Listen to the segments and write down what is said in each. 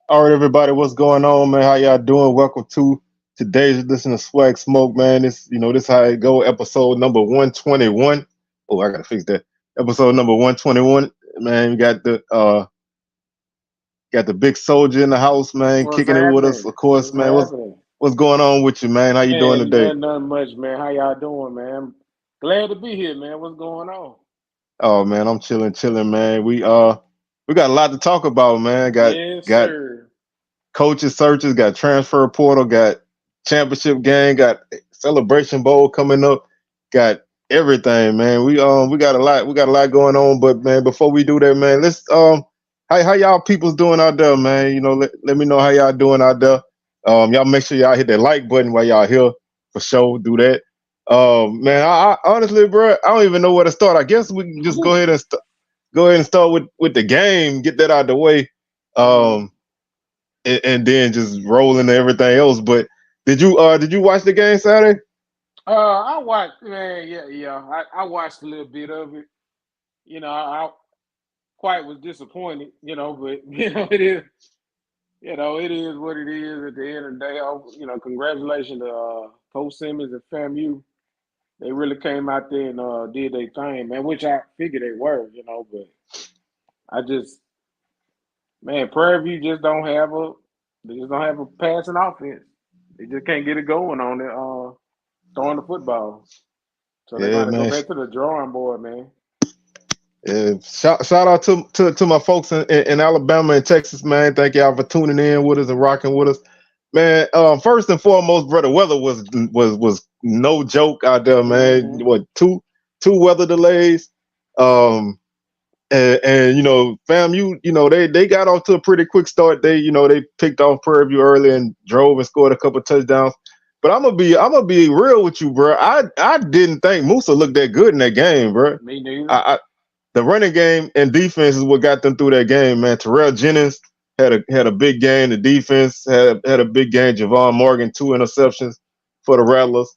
All right, everybody, what's going on, man? How y'all doing? Welcome to today's edition of Swag Smoke, man. This how it go. Episode number 121. Oh, I gotta fix that. Episode number 121. Man, we got the big soldier in the house, man, What's kicking it with us. happening? Of course, What's man. happening? What's going on with you, man? How you doing Man, today? nothing much, man. How y'all doing, man? Glad to be here, man. What's going on? Oh man, I'm chilling, man. We got a lot to talk about, man. Yes, Got sir. coaches searches, got transfer portal, got championship game, got celebration bowl coming up, got everything, man. We got a lot going on. But man, before we do that, man, let's how y'all people's doing out there, man? Let me know how y'all doing out there. Y'all make sure y'all hit that like button while y'all here for sure. Do that. Man, I honestly, bro, I don't even know where to start. I guess we can just go ahead and start with the game, get that out of the way. Mm-hmm. Um, and then just roll into everything else. But did you watch the game Saturday? I watched, man. Yeah. I watched a little bit of it. I quite was disappointed. But it is what it is. At the end of the day, congratulations to Coach Simmons and FAMU. They really came out there and did their thing, man. Which I figured they were, but I just, man, Prairie View they just don't have a passing offense. They just can't get it going on it, throwing the football. So they're Yeah, gonna go man. back to the drawing board, man. Yeah, shout out to my folks in Alabama and Texas, man. Thank y'all for tuning in with us and rocking with us, man. First and foremost, brother, weather was no joke out there, man. Mm-hmm. What two weather delays, and fam, they got off to a pretty quick start. They picked off Prairie View early and drove and scored a couple touchdowns. But I'm gonna be real with you, bro. I didn't think Musa looked that good in that game, bro. Me neither. I The running game and defense is what got them through that game, man. Terrell Jennings had a big game. The defense had a big game. Javon Morgan, 2 interceptions for the Rattlers.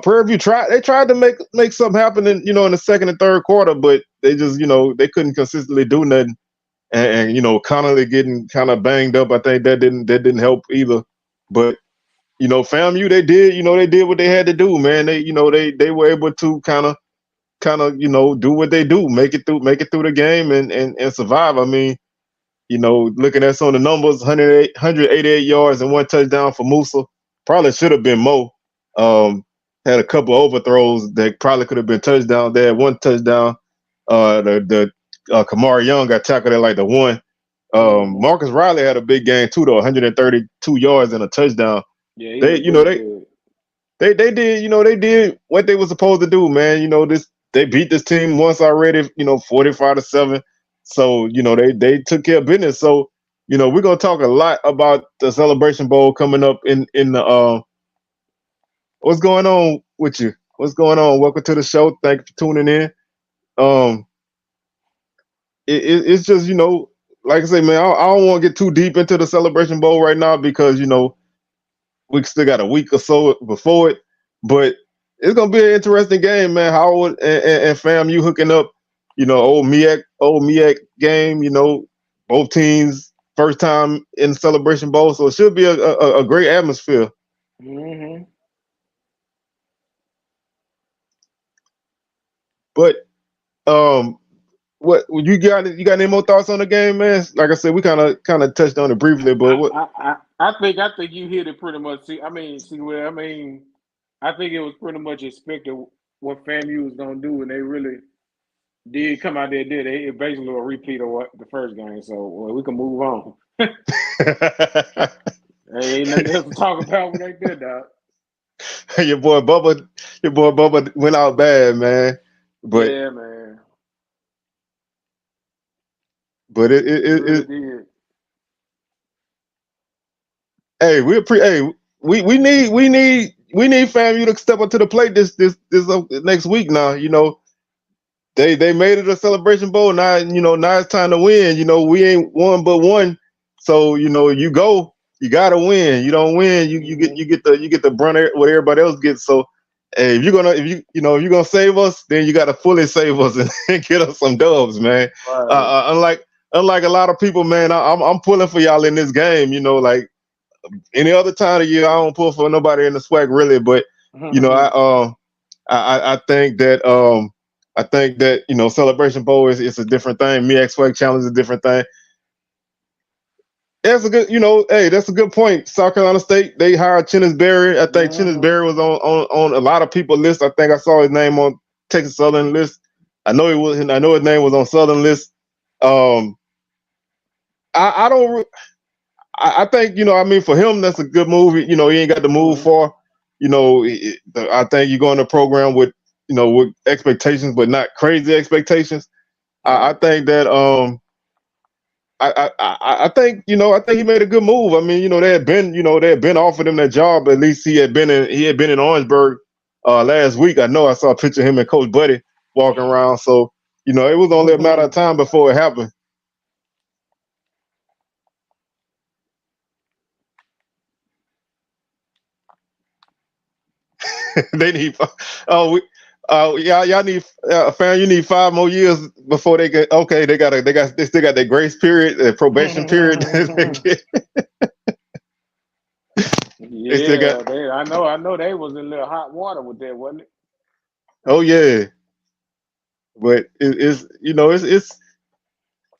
Prairie View tried to make something happen in the second and third quarter, but they just they couldn't consistently do nothing. And Connolly getting kind of banged up. I think that didn't help either. But FAMU, they did what they had to do, man. They were able to kind of do what they do, make it through the game and survive. I mean, looking at some of the numbers, 188 yards and 1 touchdown for Musa. Probably should have been more. Had a couple overthrows that probably could have been touchdowns. They had 1 touchdown. The Kamari Young got tackled at like the one. Mm-hmm. Marcus Riley had a big game too, though, 132 yards and a touchdown. Yeah, he They, looked you know, pretty they good. they did what they were supposed to do, man. They beat this team once already, 45-7. So, they took care of business. So, we're gonna talk a lot about the Celebration Bowl coming up in the what's going on with you? What's going on? Welcome to the show. Thank you for tuning in. Um it's just, like I say, man, I don't want to get too deep into the Celebration Bowl right now because, we still got a week or so before it, but it's gonna be an interesting game, man. Howard and fam, you hooking up, old Miak game. Both teams first time in Celebration Bowl, so it should be a great atmosphere. Mm-hmm. But um, what you got? You got any more thoughts on the game, man? Like I said, we kind of touched on it briefly, but what? I think you hit it pretty much. I think it was pretty much expected what FAMU was gonna do, and they really did come out there. Did they? It basically a repeat of what the first game. So we can move on. Hey, ain't nothing else to talk about when they did that. your boy Bubba, your boy Bubba went out bad, man. But Yeah, man. but He really did. hey, we need FAMU to step up to the plate this next week now. They made it a Celebration Bowl. Now it's time to win. We ain't one but one. So, you gotta win. You don't win, you get Hmm. the brunt of what everybody else gets. So hey, if you're gonna save us, then you gotta fully save us and get us some dubs, man. Right. unlike a lot of people, man, I'm pulling for y'all in this game. You know, like any other time of year, I don't pull for nobody in the SWAC really. But you know, I think that you know, Celebration Bowl is a different thing. MEAC SWAC Challenge is a different thing. That's a good, you know, hey, that's a good point. South Carolina State, they hired Chennis Berry. I think Chennis Berry was on a lot of people's list. I think I saw his name on Texas Southern list. I know his name was on Southern list. I don't. I think, you know, I mean, for him, that's a good move. You know, he ain't got to move far. You know, I think you go in the program with, you know, with expectations, but not crazy expectations. I think that I think, you know, I think he made a good move. I mean, you know, they had been offered him that job. At least he had been in Orangeburg last week. I know I saw a picture of him and Coach Buddy walking around. So, you know, it was only a matter of time before it happened. They need y'all need fam, you need 5 more years before they get okay. They still got their grace period, their probation period. They still got. I know they was in a little hot water with that, wasn't it? Oh yeah, but it's you know it's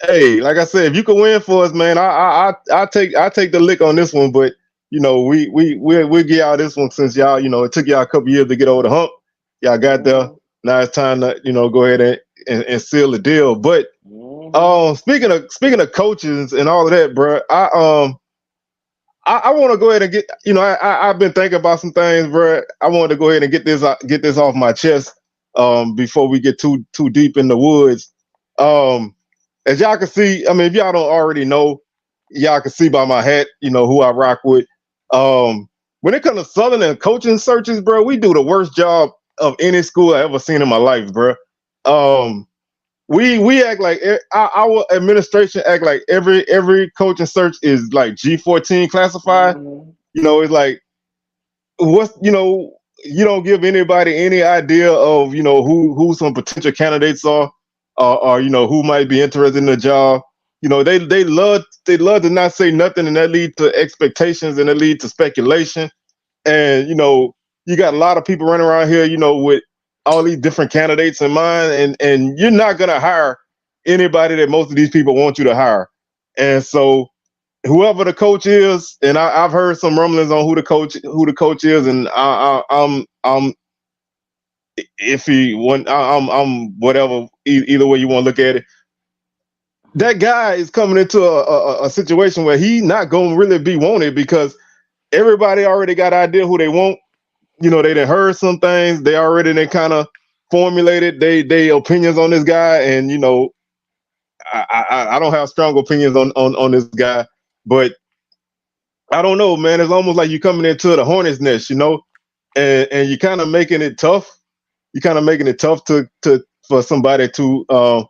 hey, like I said, if you can win for us, man, I take the lick on this one. But you know, we'll get y'all this one since y'all, you know, it took y'all a couple years to get over the hump. Y'all got there. Now it's time to, you know, go ahead and seal the deal. But speaking of coaches and all of that, bro, I want to go ahead and get, you know, I've been thinking about some things, bro. I wanted to go ahead and get this off my chest before we get too deep in the woods. As y'all can see, I mean, if y'all don't already know, y'all can see by my hat, you know, who I rock with. When it comes to Southern and coaching searches, bro, we do the worst job of any school I ever seen in my life, bro. We act like our administration act like every coaching search is like G14 classified. You know, it's like what's, you know, you don't give anybody any idea of, you know, who some potential candidates are, or you know, who might be interested in the job. You know, they love to not say nothing, and that lead to expectations, and that lead to speculation. And you know, you got a lot of people running around here, you know, with all these different candidates in mind, and you're not gonna hire anybody that most of these people want you to hire. And so whoever the coach is, and I've heard some rumblings on who the coach is, and I'm iffy. I'm whatever. Either way you want to look at it, that guy is coming into a situation where he not gonna really be wanted because everybody already got an idea who they want. You know, they done heard some things. They kind of formulated they opinions on this guy, and you know, I don't have strong opinions on this guy, but I don't know, man. It's almost like you're coming into the hornet's nest, you know, and you're kind of making it tough. You're kind of making it tough to for somebody to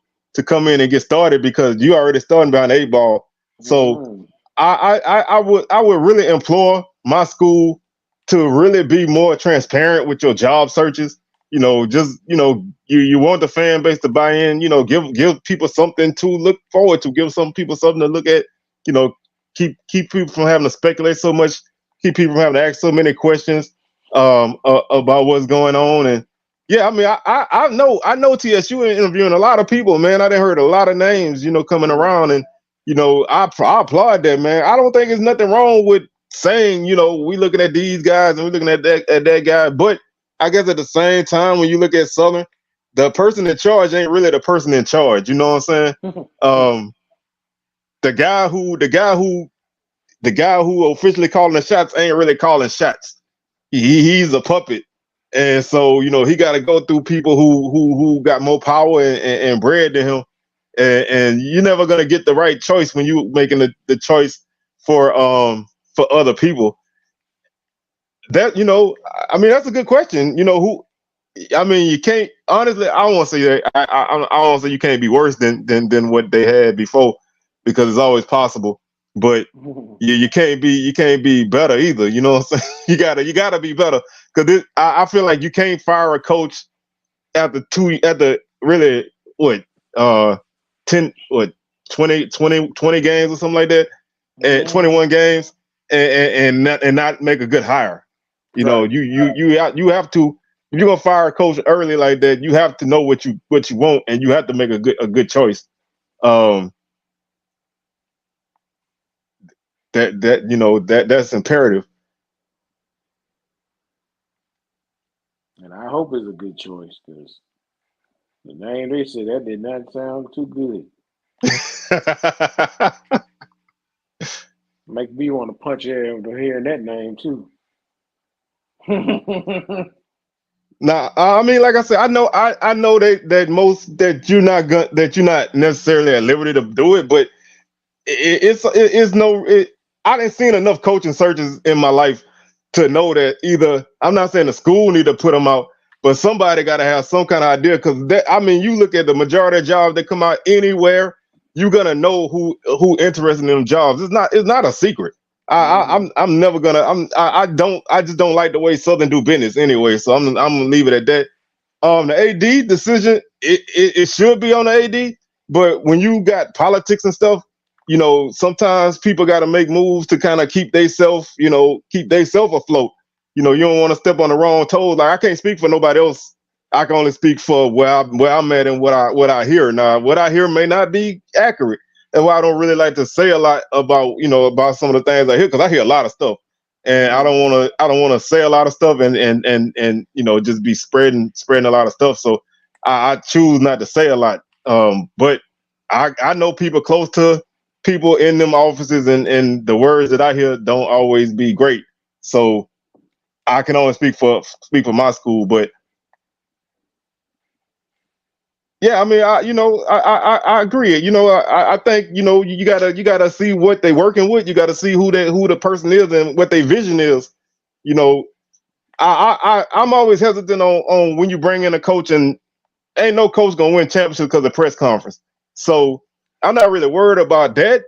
come in and get started because you already starting behind the 8 ball. So I would really implore my school to really be more transparent with your job searches. You know, just, you know, you want the fan base to buy in. You know, give people something to look forward to. Give some people something to look at. You know, keep people from having to speculate so much. Keep people from having to ask so many questions about what's going on. And yeah, I mean, I know TSU interviewing a lot of people, man. I done heard a lot of names, you know, coming around, and you know, I applaud that, man. I don't think there's nothing wrong with saying, you know, we looking at these guys and we looking at that guy, but I guess at the same time, when you look at Southern, the person in charge ain't really the person in charge. You know what I'm saying? The guy who officially calling the shots ain't really calling shots. He's a puppet. And so, you know, he got to go through people who got more power and bread than him. And you're never gonna get the right choice when you making the choice for other people. That, you know, I mean, that's a good question. You know, who? I mean, you can't, honestly. I don't want to say that. I don't want to say you can't be worse than what they had before, because it's always possible. But you can't be better either. You know what I'm saying? You gotta be better, because I feel like you can't fire a coach after really what 10 what 20 games or something like that, and Mm-hmm. 21 games, and not make a good hire. You know, Right. you have to, if you're gonna fire a coach early like that, you have to know what you want, and you have to make a good choice. Um, that's imperative. And I hope it's a good choice because the name they said that did not sound too good. Make me want to punch air after hearing that name too. Now, I mean, like I said, I know that most that you're not necessarily at liberty to do it, but it's no. I didn't seen enough coaching searches in my life to know that either I'm not saying the school need to put them out, but somebody got to have some kind of idea because that I mean, you look at the majority of jobs that come out anywhere, you're gonna know who interested in them jobs. It's not a secret. Hmm. I'm never gonna I just don't like the way Southern do business anyway. So I'm gonna leave it at that. The AD decision, it should be on the AD, but when you got politics and stuff, sometimes people got to make moves to kind of keep they self afloat. You don't want to step on the wrong toes. Like I can't speak for nobody else. I can only speak for where I'm at and what I hear. Now, what I hear may not be accurate, and why I don't really like to say a lot about about some of the things I hear because I hear a lot of stuff and Hmm. I don't want to say a lot of stuff and just be spreading a lot of stuff. So I choose not to say a lot. But I know people close to people in them offices and the words that I hear don't always be great. So I can only speak for my school, but yeah, I mean, I agree. I think you gotta see what they working with. You gotta see who the person is and what their vision is. You know, I'm always hesitant on when you bring in a coach and ain't no coach gonna win championships because of press conference. So I'm not really worried about that.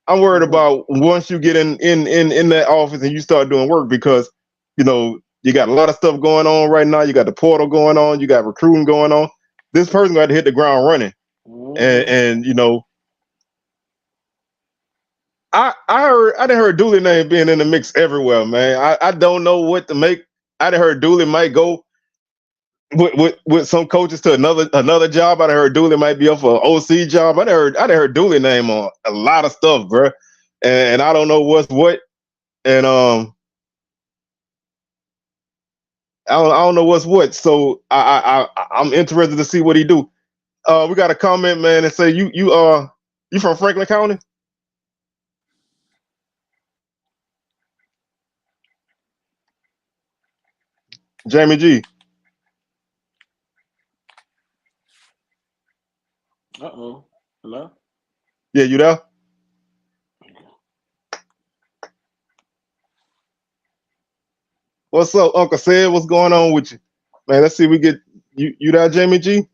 I'm worried Hmm. about once you get in that office and you start doing work because you got a lot of stuff going on right now. You got the portal going on. You got recruiting going on. This person got to hit the ground running, and Hmm. and you know I didn't heard Dooley name being in the mix everywhere, man. I don't know what to make. I didn't heard Dooley might go with some coaches to another job. I heard Dooley might be up for an OC job. I heard Dooley name on a lot of stuff, bro, and I don't know what's what. And I don't know what's what. So I'm interested to see what he do. We got a comment, man, and say you from Franklin County, Jamie G. Uh-oh. Hello? Yeah, you there? What's up, Uncle Sid? What's going on with you, man? Let's see. We get you there, Jamie G.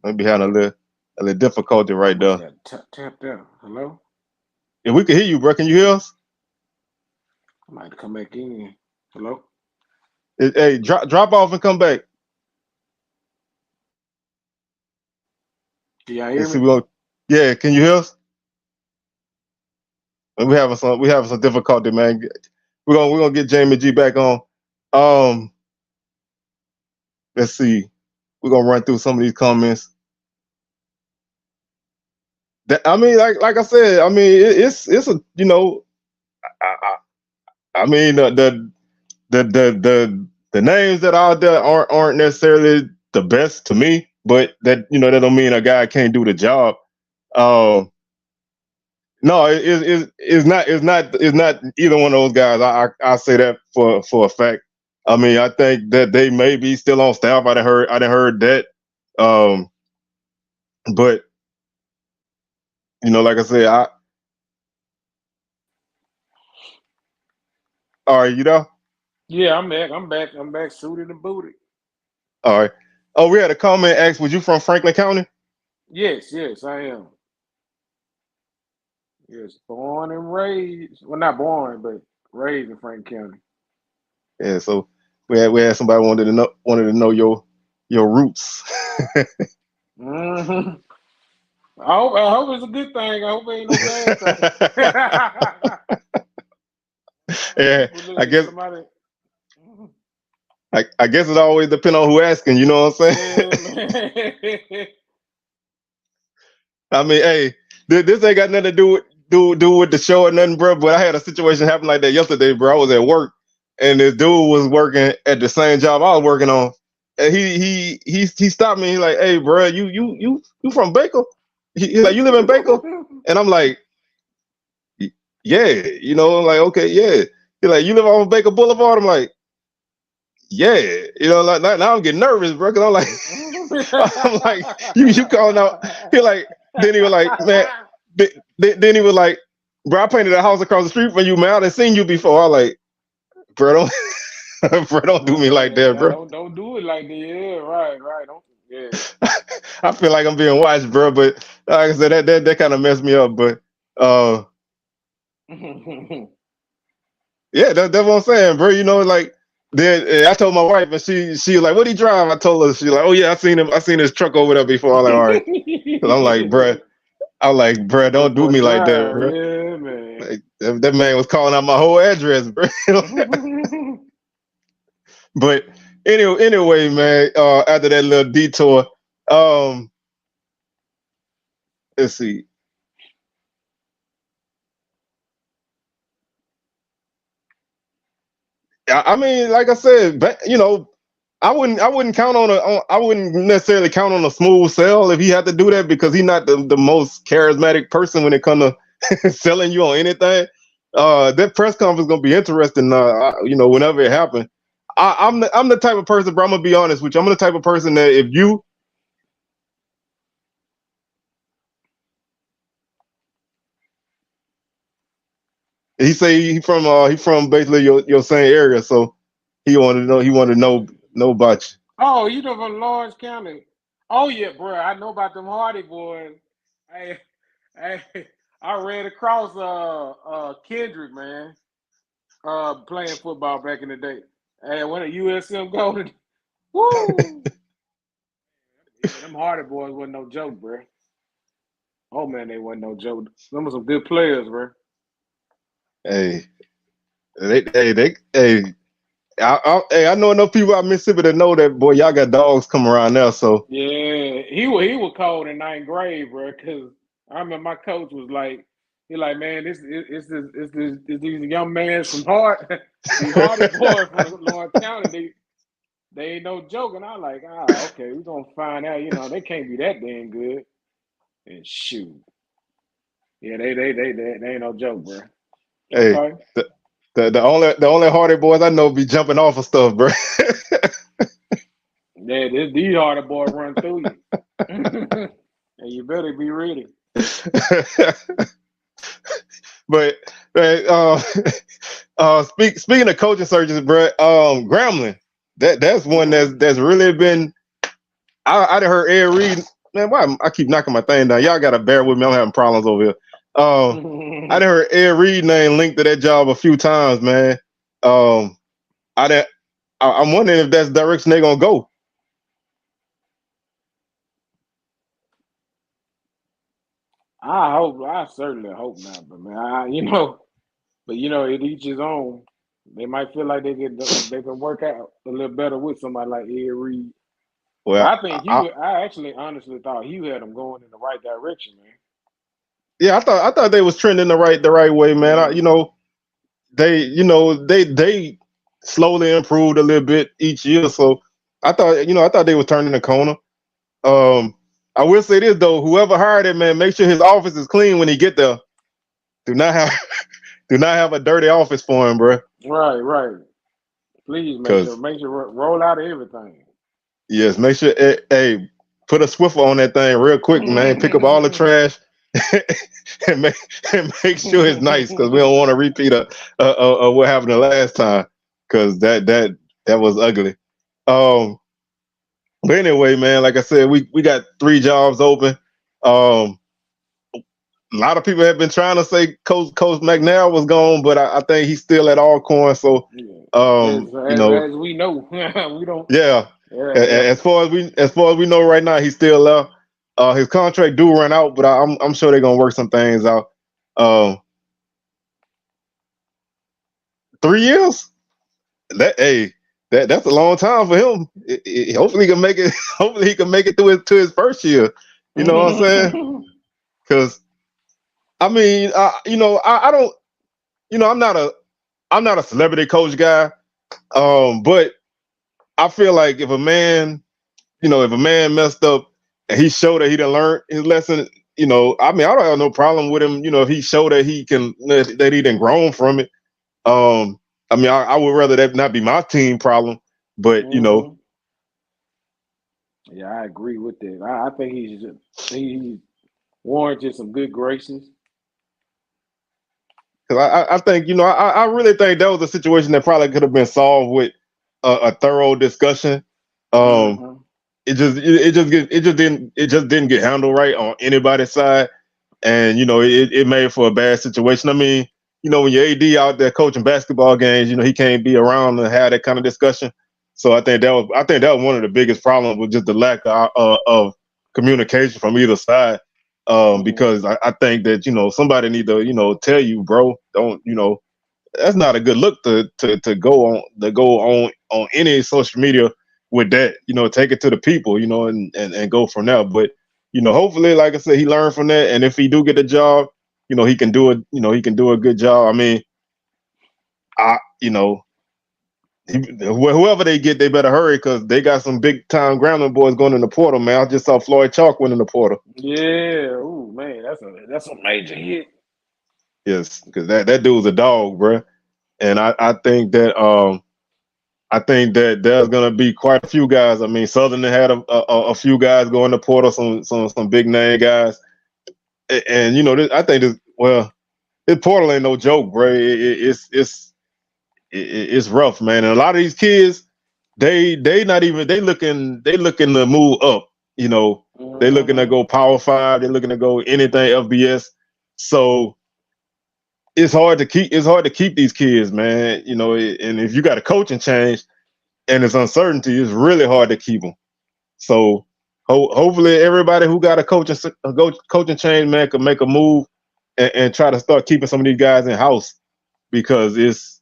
Maybe having a little difficulty I right must there. have tapped out. Hello? If we can hear you, bro, can you hear us? I might come back in. Hello? Hey, drop off and come back. Can y'all hear Let's see. me? Yeah, can you hear us? We having some difficulty, man. We're gonna get Jamie G back on. Um, let's see. We're gonna run through some of these comments. I mean, like I said, I mean, it's a I, I mean the names that are out there aren't necessarily the best to me, but that don't mean a guy can't do the job. Um, no, it's not either one of those guys. I say that for a fact. I mean, I think that they may be still on staff. I didn't heard that. Um, but like I said, all right, you know. Yeah, I'm back. I'm back. I'm back suited and booted. All right. Oh, we had a comment asked, was you from Franklin County? Yes, yes, I am. Yes, born and raised. Well, not born, but raised in Frank County. Yeah, so we had somebody wanted to know your roots. Hmm. I hope it's a good thing. I hope it ain't no bad thing. Yeah, People I listen to guess somebody. I guess it always depends on who asking. You know what I'm saying? Yeah, man. I mean, hey, this ain't got nothing to do with the show or nothing, bro. But I had a situation happen like that yesterday, bro. I was at work, and this dude was working at the same job I was working on, and he stopped me. He's like, "Hey, bro, you from Baker?" He's like, "You live in Baker?" And I'm like, "Yeah, like okay, yeah." He's like, "You live on Baker Boulevard?" I'm like, "Yeah," like now I'm getting nervous, bro. Cause I'm like, I'm like, you calling out? He like, then he was like, man. Then he was like, bro, I painted a house across the street from you, man. I done seen you before. I like, bro, bro, don't do me like that, bro. Don't do it like that. Yeah, right. Don't. Yeah. I feel like I'm being watched, bro. But like I said, that kind of messed me up. But yeah, that's what I'm saying, bro. Like then I told my wife, and she was like, "What he drive?" I told her, she like, "Oh yeah, I seen him. I seen his truck over there before." I'm like, "All right." Cause I'm like, bro, That don't do boy me like that, drive. bro. Yeah, man. Like that man was calling out my whole address, bro. But anyway, man. After that little detour, um, let's see. I mean, like I said, I wouldn't count I wouldn't necessarily count on a smooth sell if he had to do that because he's not the most charismatic person when it comes to selling you on anything. That press conference gonna be interesting. Whenever it happens, I'm the type of person, bro. I'm gonna be honest with you. I'm the type of person that if you he say he from basically your same area, so he wanted to know about you. Oh, you know from Lawrence County. Oh yeah, bro. I know about them Hardy boys. Hey, hey, I ran across Kendrick, man. Playing football back in the day. Hey, when a USM Golden. Woo! Yeah, them Hardy boys wasn't no joke, bro. Oh man, they wasn't no joke. Them were some good players, bro. Hey, hey. I know enough people out Mississippi to know that boy, y'all got dogs come around there. So Yeah, he was cold in ninth grade, bro. Cause I remember my coach was like, he like, man, it's these young men from these Hardy boys from Lawrence County. They ain't no joke. And I like, okay, we're gonna find out. They can't be that damn good. And shoot, yeah, they ain't no joke, bro. hey, Okay, the only Hardy boys I know be jumping off of stuff, bro. yeah, these Hardy boys run through you, and you better be ready. But speaking of coaching searches, bro, Grambling, that's one that's really been. I done heard Ed Reed. Man, why I keep knocking my thing down? Y'all gotta bear with me. I'm having problems over here. I done heard Ed Reed name linked to that job a few times, man. Um, I done, I'm wondering if that's the direction they're gonna go. I certainly hope not, but man, but it each his own. They might feel like they can work out a little better with somebody like Ed Reed. But Well, I think I actually honestly thought Hugh had them going in the right direction, man. yeah, I thought they was trending the right way, man. Mm. They slowly improved a little bit each year, so I thought they was turning the corner. Um, I will say this though, whoever hired him, man, make sure his office is clean when he get there. Do not have do not have a dirty office for him, bro. Right. Please Cause make sure roll out everything. yes, make sure hey, put a Swiffer on that thing real quick, man. Pick up all the trash and make and make sure it's nice because we don't want to repeat what happened the last time because that was ugly. Um, but anyway, man, like I said, we got 3 jobs open. Um, a lot of people have been trying to say Coach McNair was gone, but I think he's still at Alcorn. So, Yeah. um, you know, As we know, we don't. yeah. Yeah. As far as we know right now, he's still there. His contract do run out, but I'm sure they're gonna work some things out. Um, 3 years? That's a long time for him. Hopefully he can make it. Hopefully he can make it to his first year. You know what I'm saying? Because I mean, I don't. I'm not a celebrity coach guy. But I feel like if a man messed up and he showed that he done learned his lesson, I mean, I don't have no problem with him. If he showed that that he done grown from it. I mean, I would rather that not be my team problem, but Yeah, I agree with that. I think he warranted some good graces. because I think I really think that was a situation that probably could have been solved with a thorough discussion. Um, Mm-hmm. it just didn't get handled right on anybody's side, and it made for a bad situation. I mean, when your AD out there coaching basketball games, he can't be around and have that kind of discussion. So I think that was one of the biggest problems with just the lack of communication from either side. Because I think that somebody need to tell you, bro, don't that's not a good look to go on any social media with that. Take it to the people, and go from there. But hopefully, like I said, he learned from that, and if he do get the job, he can do it. He can do a good job. I mean, I you know whoever they get, they better hurry because they got some big time Grambling boys going in the portal. Man, I just saw Floyd Chalk win in the portal. Yeah, ooh man, that's a major hit. Yes, because that dude's a dog, bro. And I think that there's gonna be quite a few guys. I mean, Southern had a few guys going to portal, some big name guys, and I think this portal ain't no joke, bro. It's rough, man. And a lot of these kids, they not even they looking to move up. They looking to Mm-hmm. go Power 5. They looking to go anything FBS. So it's hard to keep these kids, man. And if you got a coaching change and it's uncertainty, it's really hard to keep them. So hopefully everybody who got a coaching change, man, can make a move and try to start keeping some of these guys in house because it's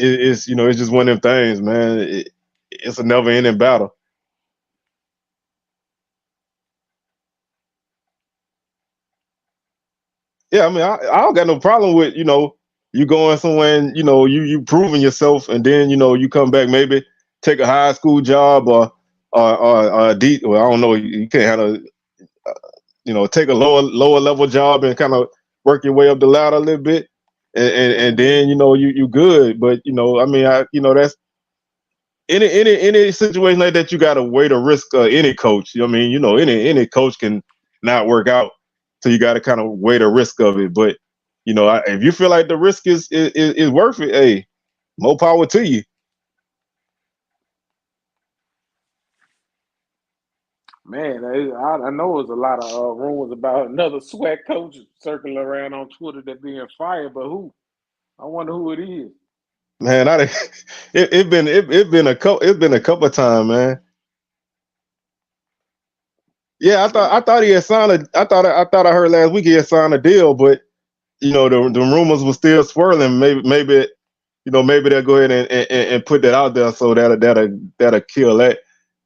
just one of them things, man. It's a never ending battle. Yeah, I mean, I don't got no problem with you going somewhere and you proving yourself, and then you come back, maybe take a high school job or a deep. Well, I don't know. You can't have a take a lower level job and kind of work your way up the ladder a little bit, and then you good. But I mean, that's any situation like that. You got to weigh the risk of any coach. I mean, any coach can not work out, so you got to kind of weigh the risk of it. But if you feel like the risk is worth it, hey, more power to you. Man, I know there's a lot of rumors about another SWAC coach circling around on Twitter that being fired, but who? I wonder who it is. Man, it been a couple of times, man. Yeah, I thought he had signed a. I thought I heard last week he had signed a deal, but the rumors were still swirling. Maybe they'll go ahead and put that out there so that'll kill that.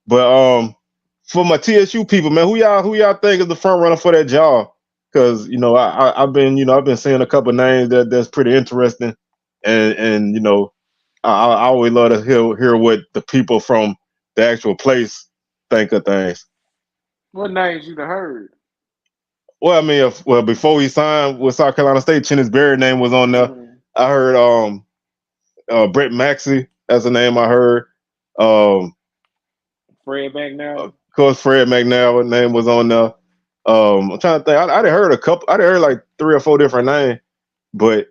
But for my TSU people, man, who y'all think is the front runner for that job? Because I've been seeing a couple names that's pretty interesting, and I always love to hear what the people from the actual place think of things. What names you done heard? Well, I mean, before he signed with South Carolina State, Chennis Berry name was on there. Mm. I heard Brett Maxey. That's the name I heard. Um, Fred of McNally. course, Fred McNair name was on there. I'm trying to think. I done heard a couple. I done heard like 3 or 4 different names, but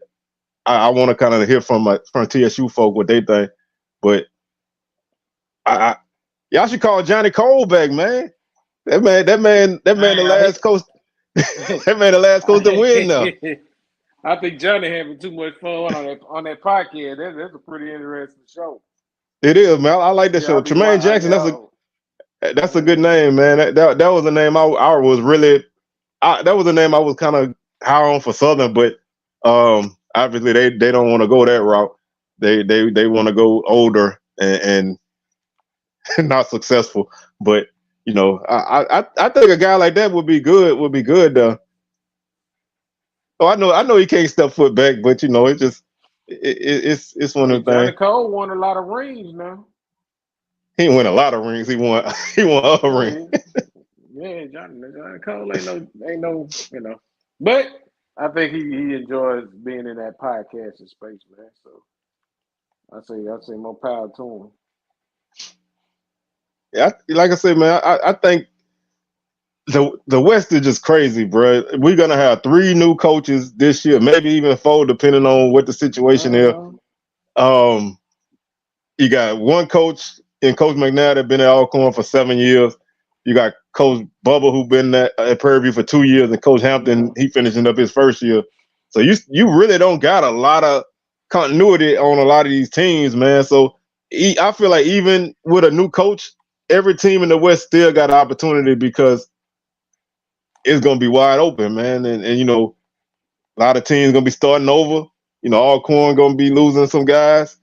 I want to kind of hear from TSU folk what they think. But I y'all should call Johnny Cole back, man. The last coach. That man, the last coach to win now. I think Johnny having too much fun on that podcast. That's a pretty interesting show. It is, man. I like that Yeah, show. Tremaine Jackson. yeah. That's a good name, man. That was a name I was really. That was a name I was kind of high on for Southern, but obviously they don't want to go that route. They want to go older and not successful. But I think a guy like that would be good. Would be good though. Oh, I know he can't step foot back, but it's just it's one Hey, of the Johnny things. Cole won a lot of rings now. He didn't win a lot of rings. He won he won a ring. Yeah, yeah, Johnny Cole ain't no. But I think he enjoys being in that podcasting space, man. So I say more power to him. Yeah, like I said, man, I think the West is just crazy, bro. We're gonna have 3 new coaches this year, maybe even 4, depending on what the situation is. Uh-huh. Um, you got one coach in Coach McNair that been at Alcorn for 7 years. You got Coach Bubba who been at Prairie View for 2 years, and Coach Hampton Mhm. he finishing up his first year. So you really don't got a lot of continuity on a lot of these teams, man. So I feel like even with a new coach, every team in the West still got an opportunity because it's gonna be wide open, man. And a lot of teams gonna be starting over. Alcorn gonna be losing some guys.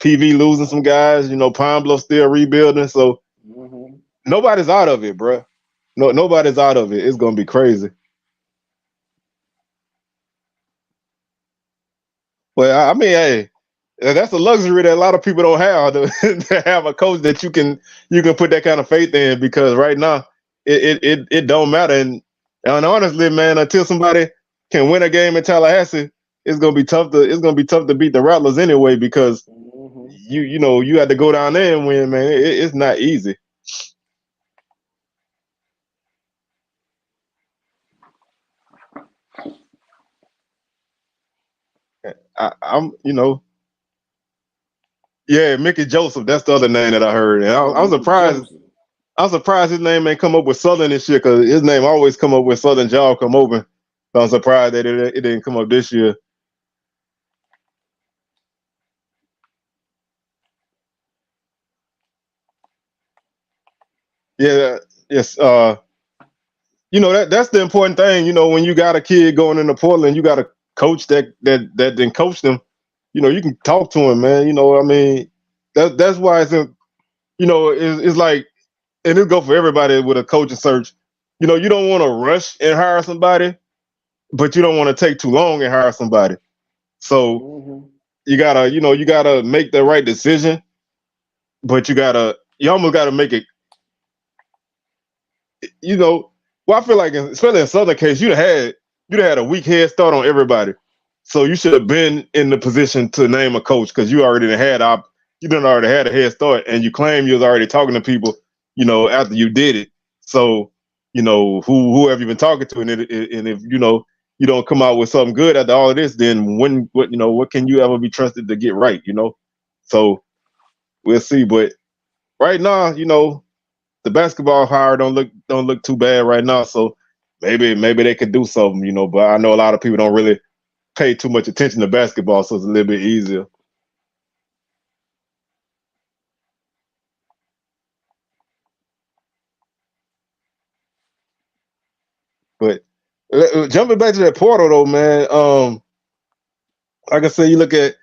PV losing some guys. Pine Bluff still rebuilding. So Mhm. nobody's out of it, bro. No, nobody's out of it. It's gonna be crazy. Well, I mean, hey, that's a luxury that a lot of people don't have to have a coach that you can put that kind of faith in because right now it don't matter. And honestly, man, until somebody can win a game in Tallahassee, it's gonna be tough to beat the Rattlers anyway because Mhm. you had to go down there and win, man. It's not easy. I'm yeah, Mickey Joseph. That's the other name that I heard, and Oh, I'm Mickey surprised. Joseph. I'm surprised his name ain't come up with Southern this year because his name always come up with Southern Job come open. So I'm surprised that it didn't come up this year. Yeah, yes. That's the important thing. When you got a kid going into Portland, you got a coach that then coach them. You can talk to him, man. I mean, that's why it's like, and it go for everybody with a coaching search. You don't want to rush and hire somebody, but you don't want to take too long and hire somebody. So Mhm. you gotta make the right decision, but you almost gotta make it. You know, well, I feel like, especially in Southern case, you'd had a weak head start on everybody, so you should have been in the position to name a coach because you done already had a head start, and you claim you was already talking to people, after you did it. So, who have you been talking to, and if you don't come out with something good after all of this, then what can you ever be trusted to get right? So we'll see, but right now, the basketball hire don't look too bad right now. So maybe they could do something, But I know a lot of people don't really pay too much attention to basketball, so it's a little bit easier. But jumping back to that portal though, man. Like I said, you look at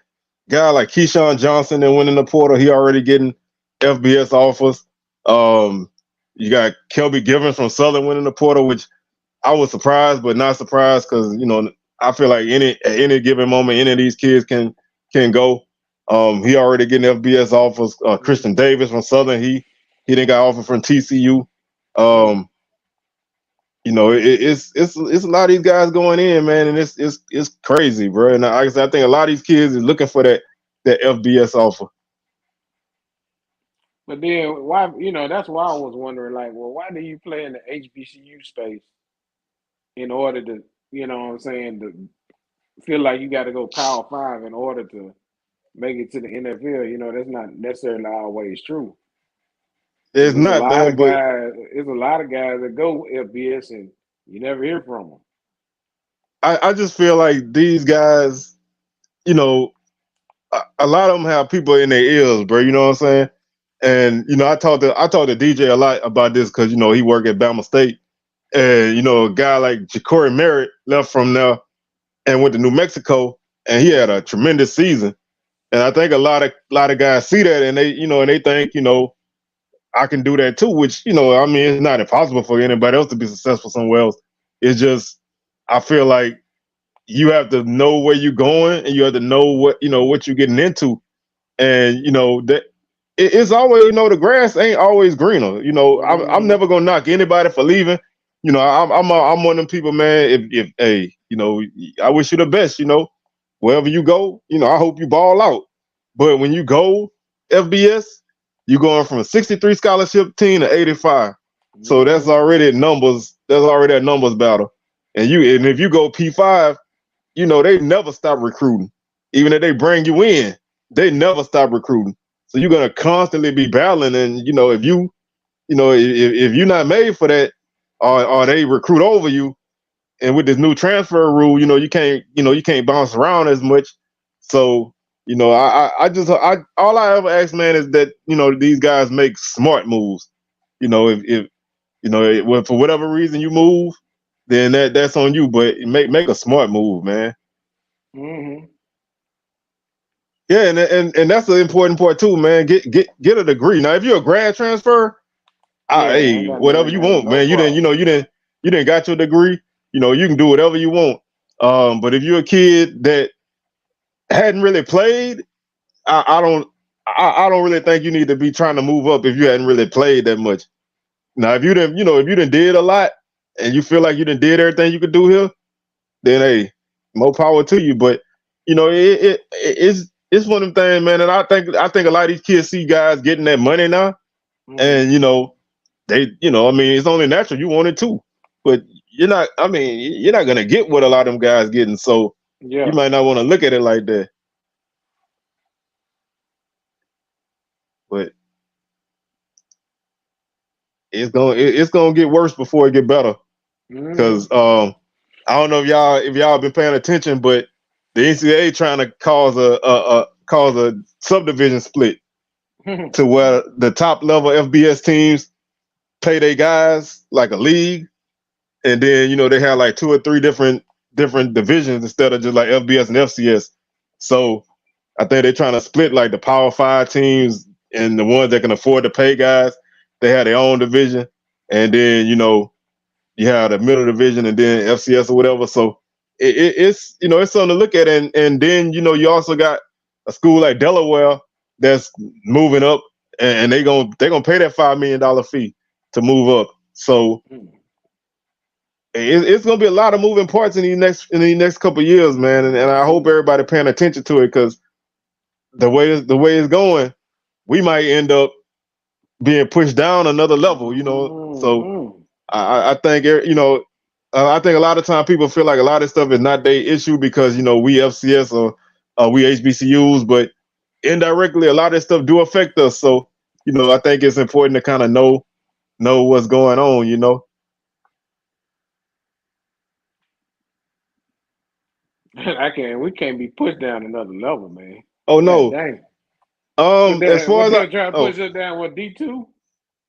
guy like Keyshawn Johnson and winning the portal, he already getting FBS offers. Um, you got Kelby Givens from Southern winning the portal, which I was surprised, but not surprised because I feel like at any given moment, any of these kids can go. He already getting FBS offers. Christian Mhm. Davis from Southern, he didn't got offer from TCU. Mm. Um, it's a lot of these guys going in, man, and it's crazy, bro. And like I said, I think a lot of these kids is looking for that FBS offer. But then why? That's why I was wondering. Like, well, why do you play in the HBCU space in order to, what I'm saying, to feel like you got to go Power Five in order to make it to the NFL? That's not necessarily always true. Because It's not, man, but there's a lot of guys that go FBS and you never hear from them. I just feel like these guys, you know, a lot of them have people in their ears, bro. You know what I'm saying? And I talked to DJ a lot about this because he worked at Bama State, and a guy like Ja'Cory Merritt left from there and went to New Mexico, and he had a tremendous season. And I think a lot of guys see that, and they think I can do that too. Which I mean, it's not impossible for anybody else to be successful somewhere else. It's just I feel like you have to know where you're going, and you have to know what you're getting into, and that it's always the grass ain't always greener. I'm never gonna knock anybody for leaving. I'm one of them people, man. If hey, I wish you the best. Wherever you go, I hope you ball out. But when you go FBS, you're going from a 63 scholarship team to 85. So that's already numbers. That's already a numbers battle. And if you go P5, they never stop recruiting. Even if they bring you in, they never stop recruiting. So you're gonna constantly be battling. And if you're not made for that, or they recruit over you, and with this new transfer rule, you can't bounce around as much. So all I ever ask, man, is that these guys make smart moves. If for whatever reason you move, then that's on you. But make a smart move, man. Mm-hmm. Yeah, and that's the important part too, man. Get a degree. Now, if you're a grad transfer, hey, whatever you want, man. You didn't got your degree. You can do whatever you want. But if you're a kid that hadn't really played, I don't really think you need to be trying to move up if you hadn't really played that much. Now, if you didn't did a lot and you feel like you didn't did everything you could do here, then hey, more power to you. But it's one of them things, man. And I think a lot of these kids see guys getting that money now, and I mean, it's only natural you want it too. But you're not. I mean, you're not gonna get what a lot of them guys getting. So you might not want to look at it like that. But it's gonna get worse before it get better. Because I don't know if y'all been paying attention, but the NCAA trying to cause a subdivision split to where the top level FBS teams pay their guys like a league, and then they have like two or three different divisions instead of just like FBS and FCS. So I think they're trying to split like the Power Five teams and the ones that can afford to pay guys. They have their own division, and then you have the middle division and then FCS or whatever. So it's something to look at, and then you also got a school like Delaware that's moving up, and they're gonna pay that $5 million fee to move up. So it's gonna be a lot of moving parts in the next couple of years, man. And I hope everybody paying attention to it, because the way it's going, we might end up being pushed down another level. So I think I think a lot of time people feel like a lot of stuff is not their issue because we FCS or we HBCUs, but indirectly a lot of this stuff do affect us. So I think it's important to kind of know what's going on. We can't be pushed down another level, man. Oh God no. dang. As far as they're trying to push us down with D2?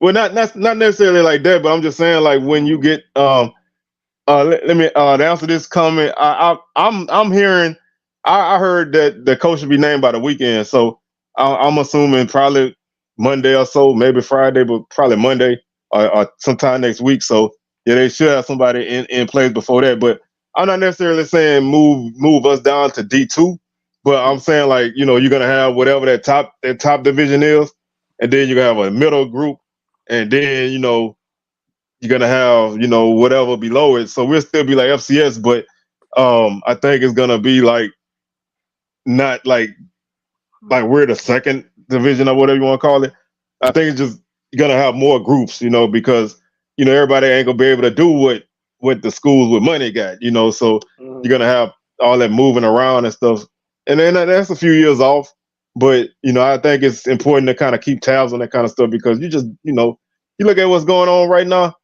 Well, not necessarily like that, but I'm just saying like when you get let me to answer this comment. I'm hearing. I heard that the coach should be named by the weekend, so I'm assuming probably Monday or so, maybe Friday, but probably Monday or sometime next week. So yeah, they should have somebody in place before that. But I'm not necessarily saying move us down to D2, but I'm saying like you're gonna have whatever that top division is, and then you're gonna have a middle group, and then you're gonna have whatever below it. So we'll still be like FCS, but I think it's gonna be like not like we're the second division or whatever you want to call it. I think it's just gonna have more groups, because everybody ain't gonna be able to do what the schools with money got, So you're gonna have all that moving around and stuff, and then that's a few years off. But I think it's important to kind of keep tabs on that kind of stuff, because you just you look at what's going on right now.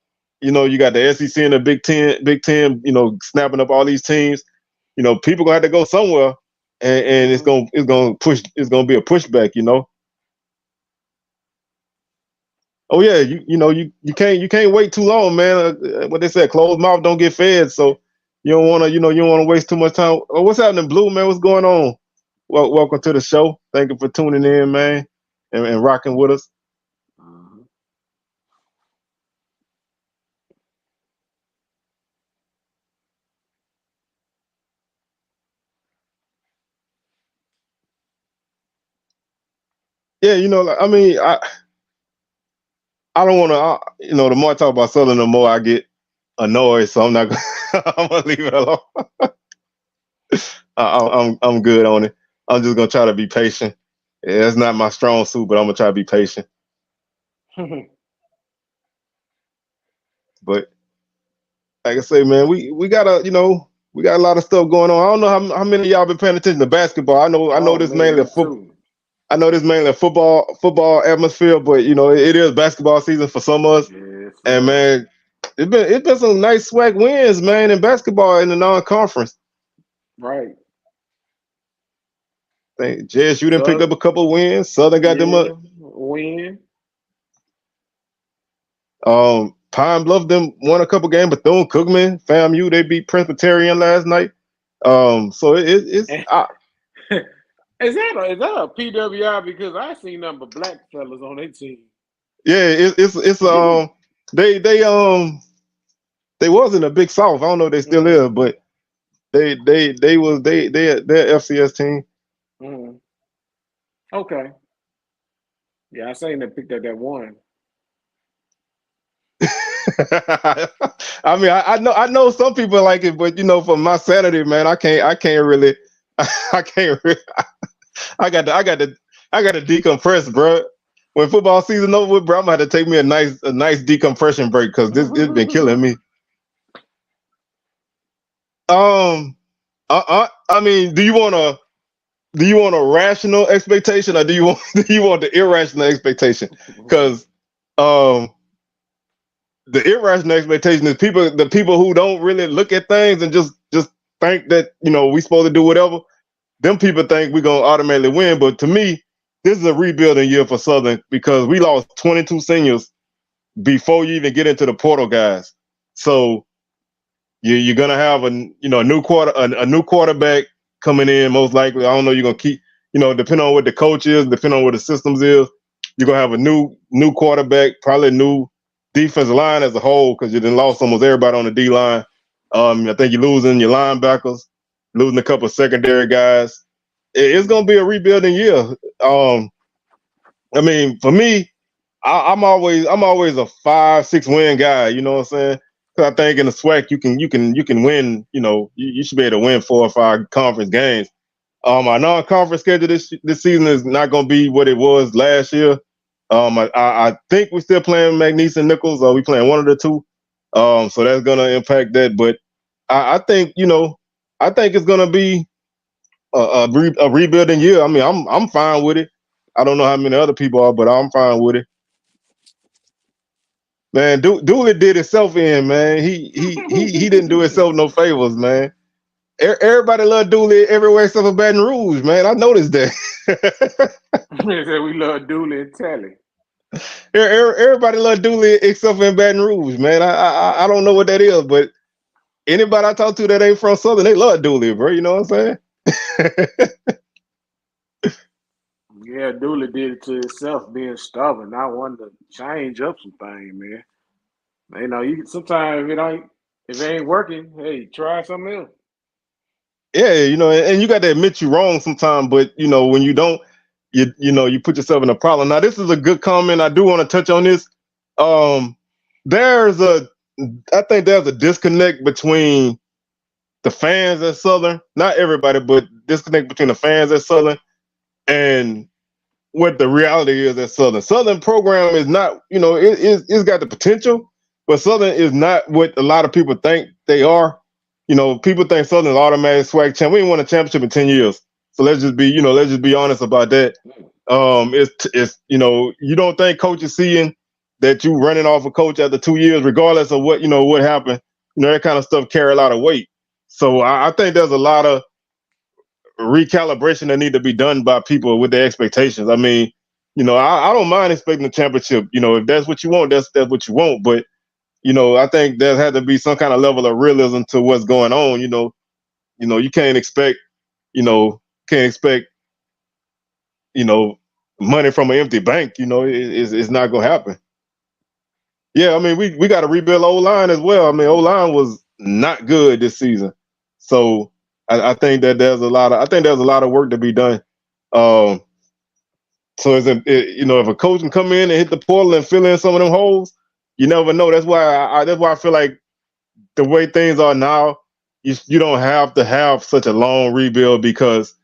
You got the SEC and the Big Ten, snapping up all these teams. People gonna have to go somewhere, and it's gonna be a pushback. Oh yeah, you can't wait too long, man. What they said, closed mouth don't get fed. So you don't want to you don't want to waste too much time. Oh, what's happening, Blue, man? What's going on? Welcome to the show. Thank you for tuning in, man, and rocking with us. Uh-huh. Yeah, like, I mean, I don't want to. The more I talk about Southern, the more I get annoyed. So I'm not. I'm gonna leave it alone. I'm good on it. I'm just gonna try to be patient. Yeah, that's not my strong suit, but I'm gonna try to be patient. But like I say, man, we got we got a lot of stuff going on. I don't know how many of y'all been paying attention to basketball. I know Oh this man, mainly a me football. too. I know this mainly a football atmosphere, but it is basketball season for some of us. Yes, And sir. man, it's been some nice SWAC wins, man, in basketball in the non-conference. Right. Think Jess, you didn't pick up So a couple wins. Southern got them up. yeah, win. Pine Bluff them won a couple games. Bethune Cookman, FAMU, they beat Presbyterian last night. So it's Is that a PWI? Because I seen nothing but black fellas on their team. yeah, it's they was in the Big South. I don't know if they still is, Mm, but they was their FCS team. mm. Okay. Yeah, I seen them picked up that one. I mean, I know some people like it, but for my sanity, man, I can't really I can't really, I got to decompress, bro. When football season over with, bro, I'm gonna have to take me a nice decompression break because it's been killing me. Um, I mean, do you want a rational expectation or do you want do you want the irrational expectation? Because um, the irrational expectation is the people who don't really look at things and just think that we supposed to do whatever. Them people think we're gonna automatically win, but to me, this is a rebuilding year for Southern because we lost 22 seniors before you even get into the portal guys. So you're gonna have a new quarterback coming in most likely. I don't know. You're gonna keep depending on what the coach is, depending on what the systems is. You're gonna have a new quarterback, probably a new defensive line as a whole because you done lost almost everybody on the D line. I think you're losing your linebackers, losing a couple of secondary guys. It's gonna be a rebuilding year. I mean, for me, I'm always a 5-6 win guy. You know what I'm saying? Because I think in the SWAC you can win. You should be able to win 4 or 5 conference games. Our non-conference schedule this season is not going to be what it was last year. I think we're still playing McNeese and Nichols, or we playing one of the two. So that's going to impact that. But I think it's going to be a rebuilding year. I mean, I'm fine with it. I don't know how many other people are, but I'm fine with it. Man, Dooley did himself in, man. He didn't do himself no favors, man. Everybody loved Dooley everywhere except for Baton Rouge, man. I noticed that. They said we love Dooley and Tally. Everybody loved Dooley except for in Baton Rouge, man. I don't know what that is, but anybody I talk to that ain't from Southern, they love Dooley, bro. You know what I'm saying? Yeah, Dooley did it to himself, being stubborn. I wanted to change up some things, man. You sometimes if it ain't working, hey, try something else. Yeah, and you got to admit you're wrong sometimes, but when you don't, you put yourself in a problem. Now, this is a good comment. I do want to touch on this. Um, there's a, I think there's a disconnect between the fans at Southern, not everybody, but disconnect between the fans at Southern and what the reality is at Southern. Southern program is not, it's got the potential, but Southern is not what a lot of people think they are. People think Southern's automatic SWAC champ. We ain't won a championship in 10 years. So let's just be honest about that. It's you don't think coach is seeing that you running off a coach after 2 years, regardless of what happened. That kind of stuff carry a lot of weight. So I think there's a lot of recalibration that need to be done by people with their expectations. I mean, I don't mind expecting the championship. If that's what you want, that's what you want. But I think there had to be some kind of level of realism to what's going on. You can't expect you know can't expect you know money from an empty bank. It's not gonna happen. Yeah, I mean we got to rebuild O line as well. I mean O line was not good this season, so I think that there's a lot of work to be done. Um, so if a coach can come in and hit the portal and fill in some of them holes, you never know. That's why I feel like the way things are now, you don't have to have such a long rebuild because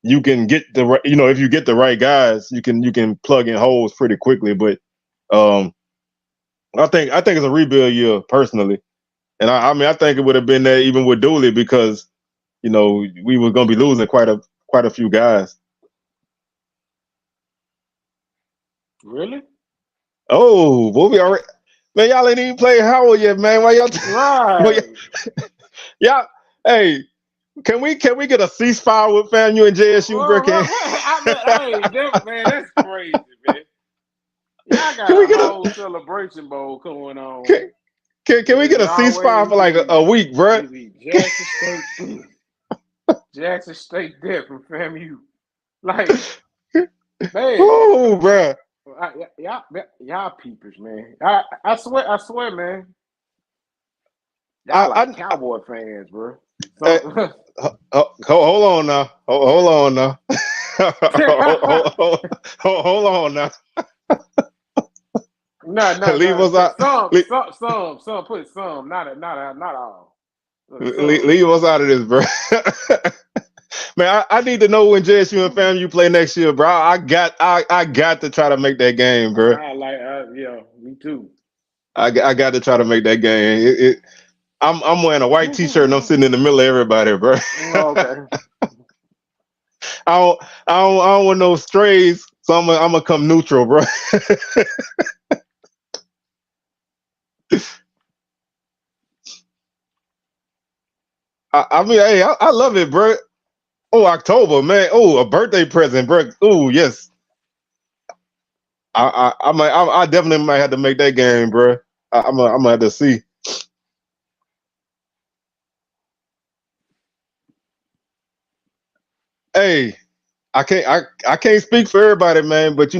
you can get if you get the right guys, you can plug in holes pretty quickly. But um, I think it's a rebuild year personally, and I mean I think it would have been there even with Dooley because we were going to be losing quite a few guys. Really? Oh, boy, we already man, y'all ain't even played Howard yet, man. Why y'all? Why Right. y'all? Hey, can we get a ceasefire with FAMU and JSU, bro? Well, I mean, man, that's crazy, man. Y'all Can got we a get a whole celebration bowl going on. can, can we get a ceasefire for like a week, bro? It be Jackson State, Jackson State death from FAMU. Like, man, Oh, bro. y'all peepers, man. I swear, man. Y'all I, like Cowboy fans, bro. I So, hold on now. Hold on now. Hold on now. Leave us out. Leave, Some put some, not all. Some. leave us out of this, bro. Man, I need to know when JSU and FAMU play next year, bro. I got to try to make that game, bro. Yeah, me too. I got to try to make that game. I'm wearing a white T-shirt and I'm sitting in the middle of everybody, bro. Okay. I don't want no strays, so I'm gonna come neutral, bro. I mean, hey, I love it, bro. Oh, October, man. Oh, a birthday present, bro. Oh, yes. I definitely might have to make that game, bro. I'm gonna have to see. Hey, I can't speak for everybody, man, but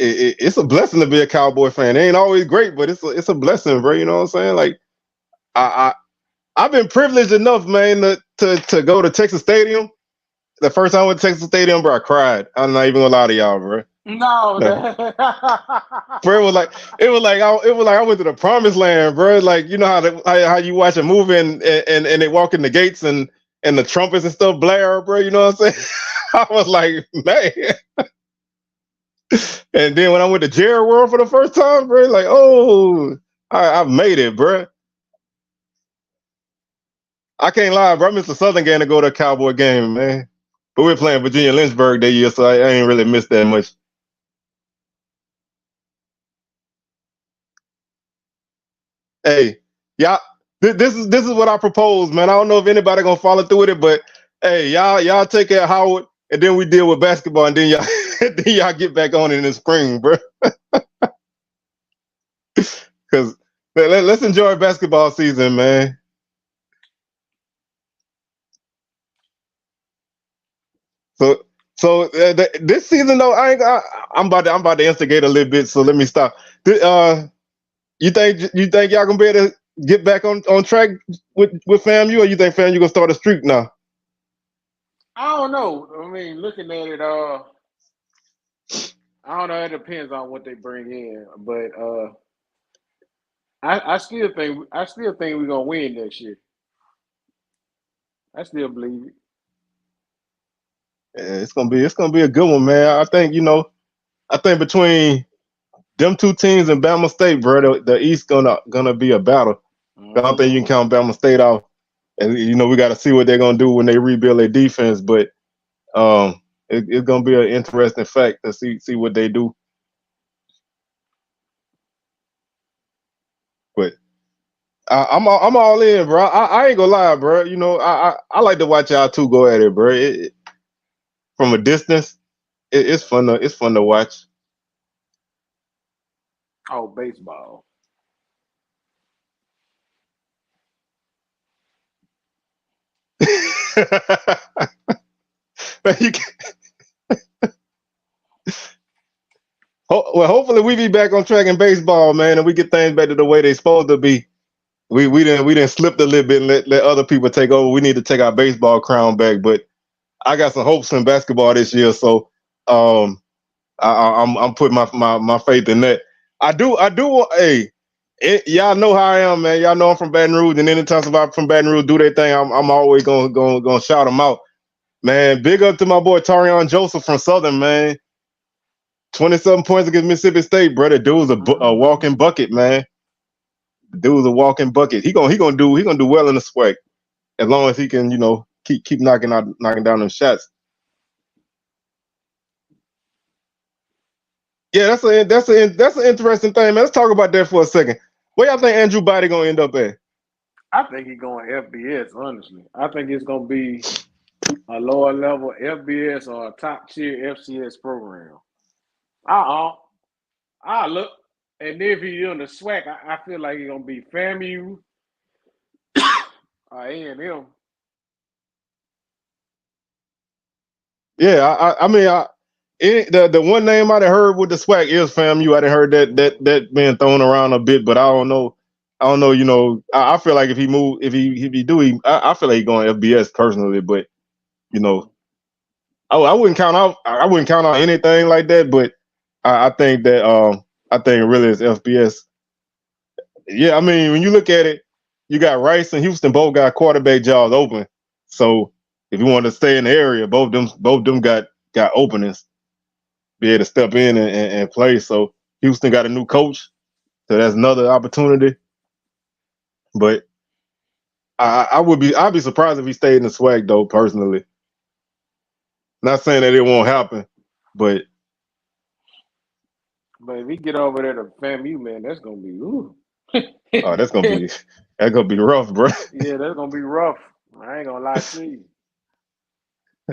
it's a blessing to be a Cowboy fan. It ain't always great, but it's a blessing, bro. You know what I'm saying? Like I I've been privileged enough, man, to go to Texas Stadium. The first time I went to Texas Stadium, bro, I cried. I'm not even gonna lie to y'all, bro. No, No. Bro, it was like I went to the promised land, bro. Like how you watch a movie and they walk in the gates and the trumpets and stuff blare, bro. You know what I'm saying? I was like, man. And then when I went to Jerry World for the first time, bro, like, oh, I've made it, bro. I can't lie, bro. I missed the Southern game to go to a Cowboy game, man. But we were playing Virginia Lynchburg that year, so I ain't really missed that much. Hey, y'all, this is what I propose, man. I don't know if anybody gonna follow through with it, but hey, y'all take care of Howard, and then we deal with basketball, and then y'all then y'all get back on in the spring, bro. Because let's enjoy basketball season, man. So this season though, I'm about to instigate a little bit. So let me stop. You think y'all gonna be able to get back on track with FAMU, or you think FAMU gonna start a streak now? I don't know. I mean, looking at it, I don't know. It depends on what they bring in, but I still think we're gonna win next year. I still believe it. Yeah, it's gonna be a good one, man. I think between them two teams and Bama State, bro, the East gonna be a battle. I don't think you can Hmm. count Bama State off, and we got to see what they're gonna do when they rebuild their defense. But it's gonna be an interesting fact to see what they do. But I'm all in, bro. I ain't gonna lie, bro. I like to watch y'all two go at it, bro. From a distance. It's fun to watch. Oh, baseball. You well, hopefully we be back on track in baseball, man, and we get things back to the way they supposed to be. We didn't slip a little bit and let other people take over. We need to take our baseball crown back. But I got some hopes in basketball this year, so um, I'm putting my faith in that. I do want. Hey, y'all know how I am, man. Y'all know I'm from Baton Rouge, and anytime somebody from Baton Rouge do their thing, I'm always gonna shout them out, man. Big up to my boy Tarion Joseph from Southern, man. 27 points against Mississippi State, brother. Dude's a walking bucket, man. Dude's a walking bucket. He gonna do well in the SWAC as long as he can, keep knocking down them shots. Yeah, that's an interesting thing, man. Let's talk about that for a second. Where y'all think Andrew Body gonna end up at? I think he's going FBS. Honestly, I think it's going to be a lower level FBS or a top tier FCS program. Uh I look, and if he's in the SWAC, I feel like he's gonna be FAMU or A&M. Yeah, I mean, the one name I done heard with the SWAC is FAMU. I done heard that being thrown around a bit, but I don't know. I don't know. I feel like if he move, if he do, I feel like he going FBS personally. But you know, I wouldn't count out anything like that. But I think that I think it really is FBS. Yeah, I mean, when you look at it, you got Rice and Houston both got quarterback jobs open. So if you want to stay in the area, both them got openings, be able to step in and play. So Houston got a new coach, so that's another opportunity. But I'd be surprised if he stayed in the SWAC though, personally. Not saying that it won't happen, but But if he get over there to FAMU, man, that's gonna be ooh. that's gonna Yeah, be rough, bro. that's gonna be rough. I ain't gonna lie to you.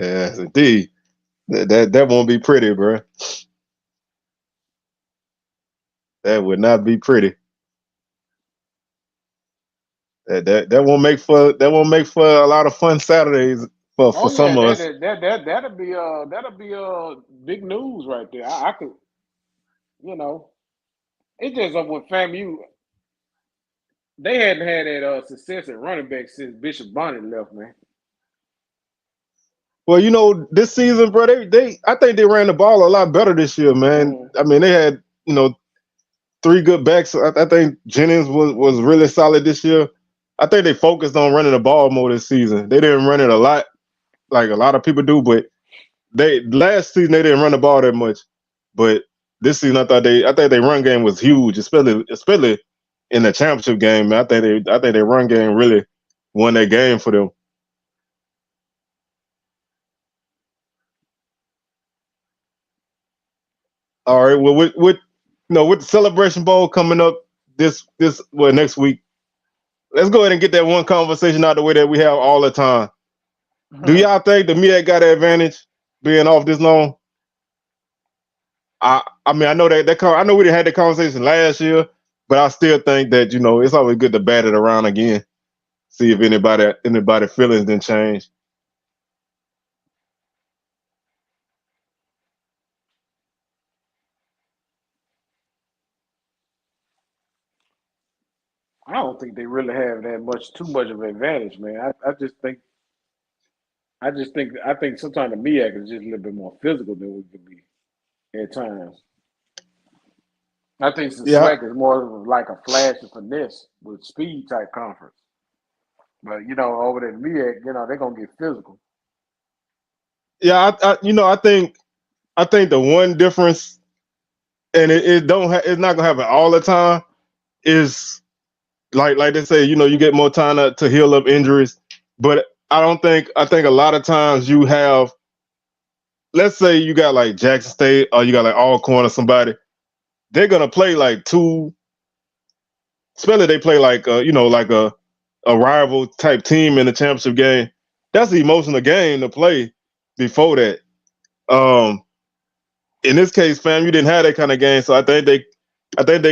Yes, indeed. That won't be pretty, bro. That would not be pretty. That won't make for a lot of fun Saturdays for Oh yeah, some of us. that'll be big news right there. I could, you know, it's just up with FAMU. They hadn't had that success at running back since Bishop Bonnet left, man. Well, this season, bro, they I think they ran the ball a lot better this year, man. Mm. I mean, they had three good backs. I think Jennings was really solid this year. I think they focused on running the ball more this season. They didn't run it a lot, like a lot of people do, but they last season they didn't run the ball that much. But this season, I think their run game was huge, especially in the championship game. Man, I think their run game really won that game for them. All right, well, with the Celebration Bowl coming up next week, let's go ahead and get that one conversation out of the way that we have all the time. Do y'all think the MEAC got an advantage being off this long? I mean, I know I know we didn't had that conversation last year, but I still think that it's always good to bat it around again, see if anybody feelings didn't change. I don't think they really have too much of an advantage, man. I think sometimes the MEAC is just a little bit more physical than we could be at times. I think the Yeah, SWAC is more of like a flash and finesse with speed type conference. But over there in MEAC, they're gonna get physical. yeah. I think the one difference, and it's not gonna happen all the time, is like they say, you get more time to heal up injuries. But I think a lot of times you have, let's say you got like Jackson State or you got like Alcorn or somebody, they're gonna play like two, especially they play like like a rival type team in the championship game. That's the emotional game to play before that. Um, in this case, fam, you didn't have that kind of game, so I think they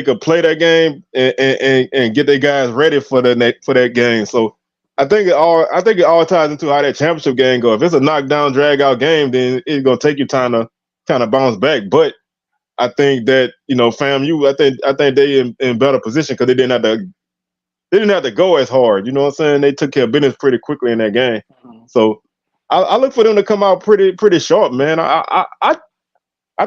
could play that game and get their guys ready for for that game. So I think it all ties into how that championship game go. If it's a knockdown, drag out game, then it's gonna take you time to kind of bounce back. But I think that FAMU, I think they in better position because they didn't have to go as hard. You know what I'm saying? They took care of business pretty quickly in that game. So I look for them to come out pretty sharp, man. I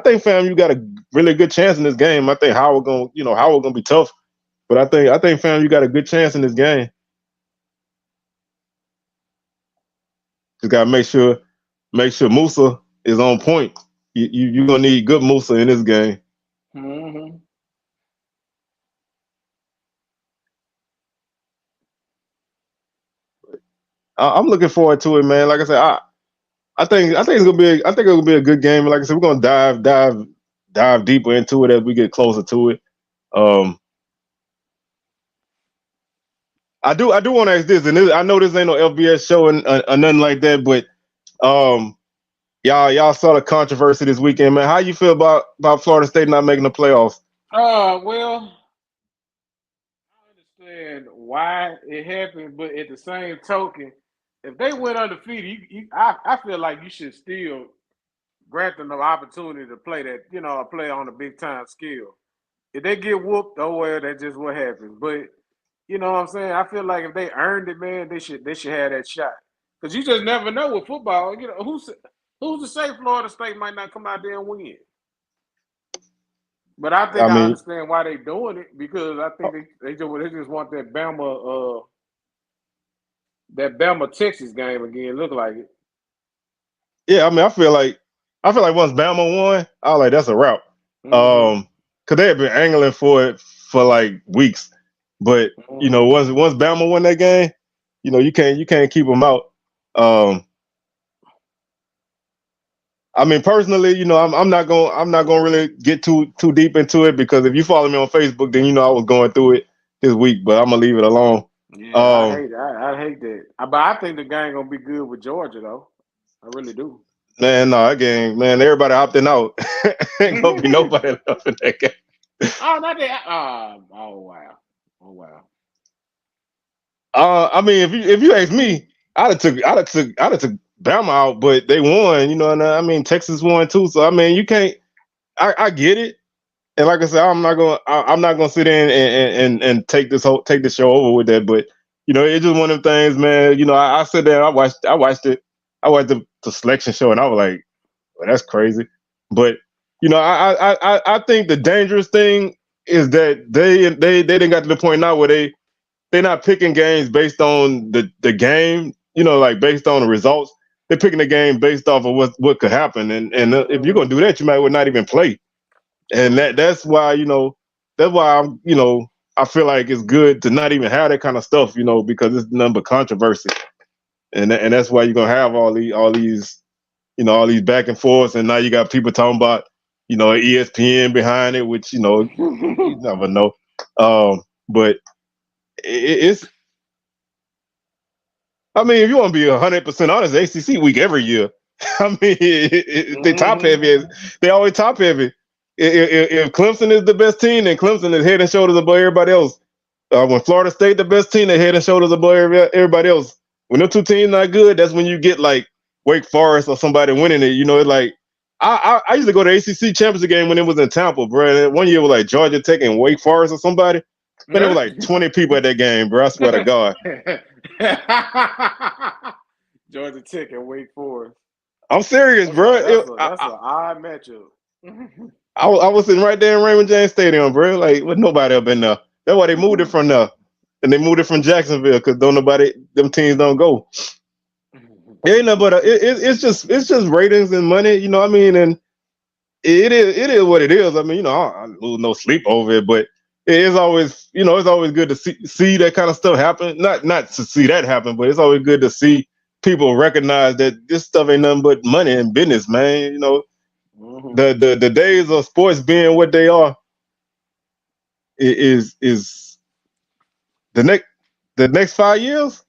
think FAMU got a really good chance in this game. I think Howard gonna be tough, but I think FAMU got a good chance in this game. Just gotta make sure Musa is on point. You gonna need good Musa in this game. Mm-hmm. I'm looking forward to it, man. Like I said, I think it's gonna be a good game. Like I said, we're gonna dive deeper into it as we get closer to it. I do want to ask this, and I know this ain't no FBS show or nothing like that, but y'all saw the controversy this weekend, man. How you feel about Florida State not making the playoffs? Well, I understand why it happened, but at the same token, if they went undefeated, I feel like you should still grant them the opportunity to play that, play on a big time scale. If they get whooped, oh well, that's just what happens. But you know what I'm saying? I feel like if they earned it, man, they should have that shot. Because you just never know with football. Who's to say Florida State might not come out there and win? But I think I I mean, understand why they doing it because I think they just want that Bama Texas game again. Look like it. yeah, I mean, I feel like once Bama won, I was like, that's a wrap. Mm-hmm. Cause they had been angling for it for like weeks, but Mm-hmm. once Bama won that game, you can't keep them out. I mean, personally, I'm not gonna really get too deep into it because if you follow me on Facebook, then I was going through it this week, but I'm gonna leave it alone. Yeah, Um, I hate that. But I think the game gonna be good with Georgia though. I really do. Man, no, that game, man, everybody opting out. Ain't gonna be nobody left in that game. Oh, not that. Oh wow. Oh wow. I mean, if you ask me, I'd have took Bama out, but they won. And I mean, Texas won too. So I mean, you can't. I get it, and like I said, I'm not gonna sit in and take this show over with that. But it's just one of them things, man. I sit there, I watched it, I watched the selection show, and I was like, well, that's crazy. But I think the dangerous thing is that they didn't got to the point now where they're not picking games based on the game, like based on the results. They're picking the game based off of what could happen, and if you're gonna do that, you might well not even play. And that's why I feel like it's good to not even have that kind of stuff, because it's nothing but controversy, and that's why you're gonna have all these back and forths, and now you got people talking about ESPN behind it, which you never know. But it's I mean, if you want to be 100% honest, ACC week every year. I mean, they top heavy. They always top heavy. If Clemson is the best team, then Clemson is head and shoulders above everybody else. When Florida State the best team, they're head and shoulders above everybody else. When the two teams not good, that's when you get like Wake Forest or somebody winning it. It's like I used to go to ACC championship game when it was in Tampa, bro. And one year was like Georgia Tech and Wake Forest or somebody. Man, there were like 20 people at that game, bro. I swear to God. Georgia Tech and Wake Forest. I'm serious, bro. That's an odd matchup. I was sitting right there in Raymond James Stadium, bro. Like, with nobody up in there. That's why they moved it from there, and they moved it from Jacksonville because them teams don't go. It ain't nothing but it's just ratings and money, what I mean, and it is what it is. I mean, I lose no sleep over it, but it's always good to see that kind of stuff happen. Not to see that happen, but it's always good to see people recognize that this stuff ain't nothing but money and business, man. The days of sports being what they are is the next 5 years.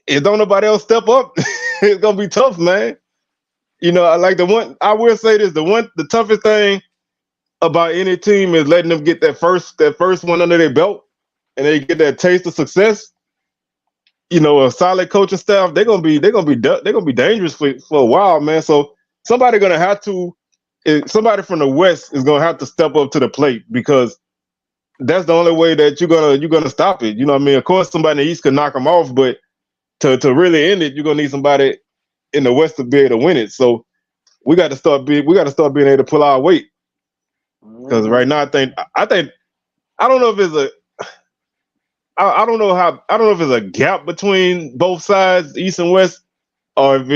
If don't nobody else step up, it's gonna be tough, man. You know, I like the one. I will say this: the toughest thing about any team is letting them get that first one under their belt, and they get that taste of success. You know, a solid coaching staff, they're gonna be dangerous for a while, man. So somebody from the West is gonna have to step up to the plate because that's the only way that you're gonna stop it. You know what I mean? Of course, somebody in the East can knock them off, but to really end it, you're gonna need somebody in the West to be able to win it. So we got to start being able to pull our weight because right now I think I don't know if it's a I don't know if it's a gap between both sides, East and West, or if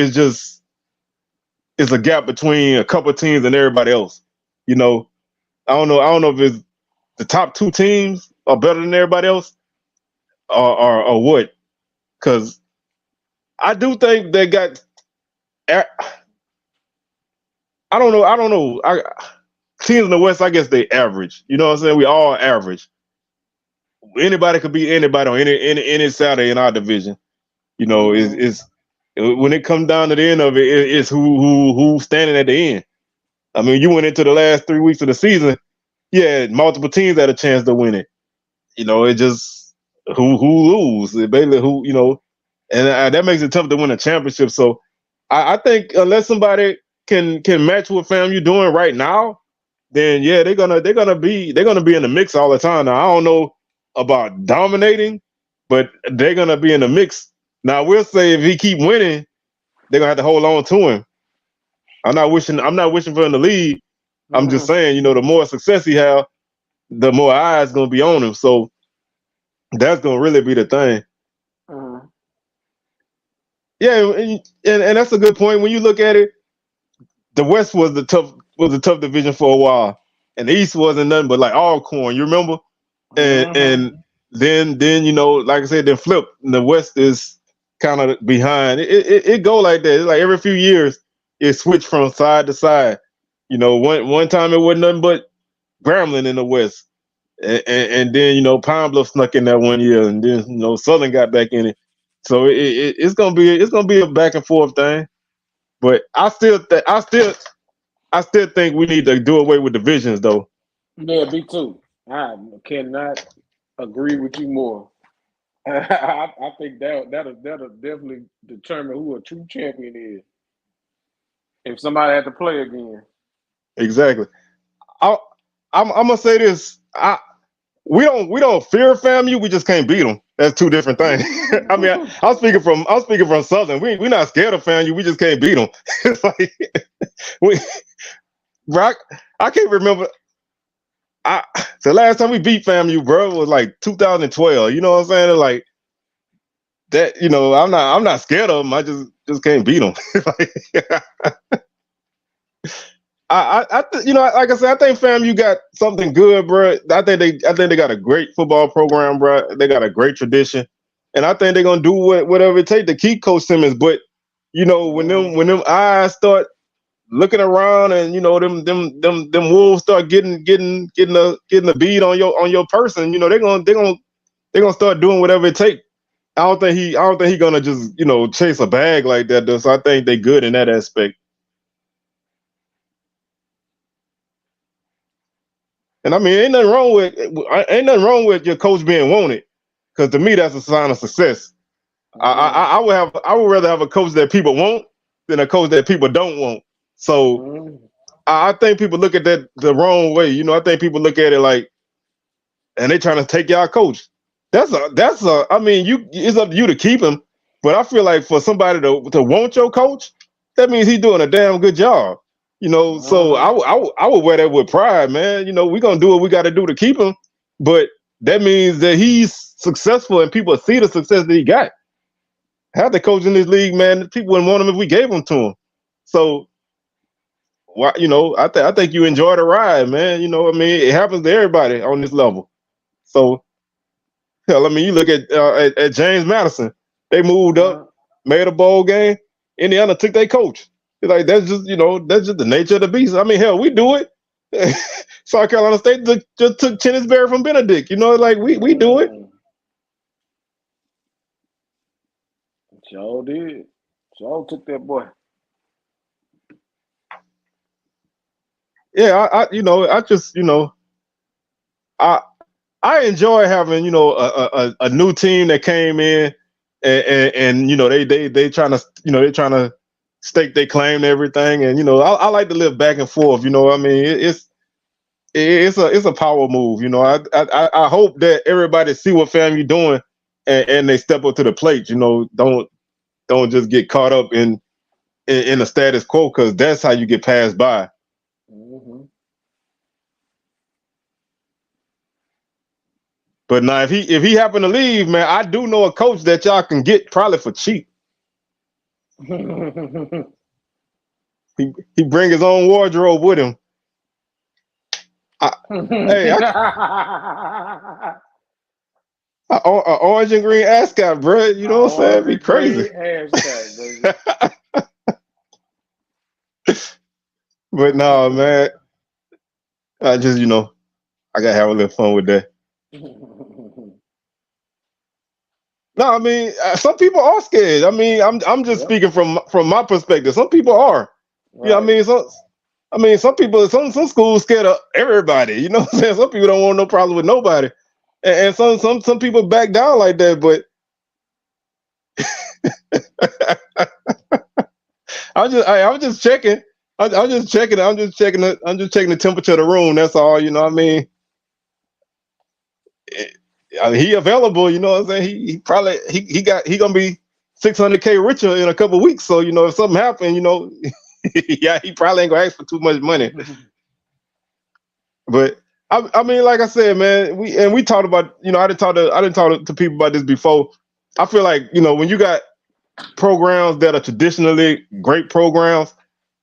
it's a gap between a couple of teams and everybody else. You know, I don't know if it's the top two teams are better than everybody else, or what. Because I do think they got. I don't know. I don't know. Teams in the West, I guess they average. You know what I'm saying? We all average. Anybody could beat anybody on any Saturday in our division. You know, is when it comes down to the end of it, it's who's standing at the end. I mean, you went into the last 3 weeks of the season. Yeah, multiple teams had a chance to win it. You know, it just who lose. It basically who, and that makes it tough to win a championship. So I think unless somebody can match what FAMU doing right now, then yeah, they're gonna be in the mix all the time. Now I don't know about dominating, but they're gonna be in the mix. Now I will say if he keep winning, they're gonna have to hold on to him. I'm not wishing for him to lead. I'm just saying, the more success he have, the more eyes gonna be on him. So that's gonna really be the thing. Yeah, and that's a good point. When you look at it, the West was a tough division for a while, and the East wasn't nothing but like all corn. You remember? And then like I said, then flip. The West is kind of behind. It go like that. It's like every few years it switched from side to side. One time it wasn't nothing but Grambling in the West, and then Pine Bluff snuck in that one year, and then Southern got back in it. So it's gonna be a back and forth thing. But I still think we need to do away with divisions though. Yeah, me too. I cannot agree with you more. I think that'll definitely determine who a true champion is if somebody had to play again. Exactly. I, I'm gonna say this. We don't fear FAMU. We just can't beat them. That's two different things. I mean, I'm speaking from Southern. We're not scared of FAMU. We just can't beat them. It's like we Rock. I can't remember. The last time we beat FAMU, bro, was like 2012. You know what I'm saying? Like that. I'm not scared of them. I just can't beat them. Like, like I said, I think FAMU got something good, bro. I think they got a great football program, bro. They got a great tradition, and I think they're gonna do whatever it takes to keep Coach Simmons. But when them eyes start looking around, and them wolves start getting a bead on your person, they're gonna start doing whatever it takes. I don't think he gonna just chase a bag like that, though. So I think they good in that aspect. And I mean, ain't nothing wrong with your coach being wanted, because to me that's a sign of success. I would rather have a coach that people want than a coach that people don't want. So I think people look at that the wrong way. I think people look at it like, and they trying to take y'all coach. That's a. I mean, it's up to you to keep him, but I feel like for somebody to want your coach, that means he's doing a damn good job. So I would wear that with pride, man. We're gonna do what we got to do to keep him, but that means that he's successful and people see the success that he got. Half the coach in this league, man, people wouldn't want him if we gave him to him. So why, I think you enjoy the ride, man. I mean, it happens to everybody on this level. So hell, I mean, you look at James Madison. They moved up, made a bowl game. Indiana took their coach. It's like that's just the nature of the beast. I mean, hell, we do it. South Carolina State just took Tennisberry from Benedict. Like we do it. Sure did. Sure took that boy. yeah, I just, I I enjoy having, a new team that came in and they trying to, they trying to stake their claim to everything. And, I like to live back and forth. I mean, it's a power move. I hope that everybody see what FAMU doing and they step up to the plate. Don't just get caught up in the status quo, because that's how you get passed by. Mm-hmm. But now, if he happen to leave, man, I do know a coach that y'all can get probably for cheap. He bring his own wardrobe with him. Hey, orange and green ascot, bro. You know what I'm saying? Be crazy. But no, man. I just, I gotta have a little fun with that. No, I mean, some people are scared. I mean, I'm just speaking from my perspective. Some people are. Right. Yeah, I mean, some people, some schools scared of everybody. You know what I'm saying? Some people don't want no problem with nobody, and some people back down like that. But I'm just checking. I'm just checking. I'm just checking the temperature of the room. That's all. I mean, he available. You know what I'm saying? He probably he gonna be $600K richer in a couple of weeks. So if something happened, yeah, he probably ain't gonna ask for too much money. But I mean, like I said, man, we talked about, I didn't talk to people about this before. I feel like, when you got programs that are traditionally great programs,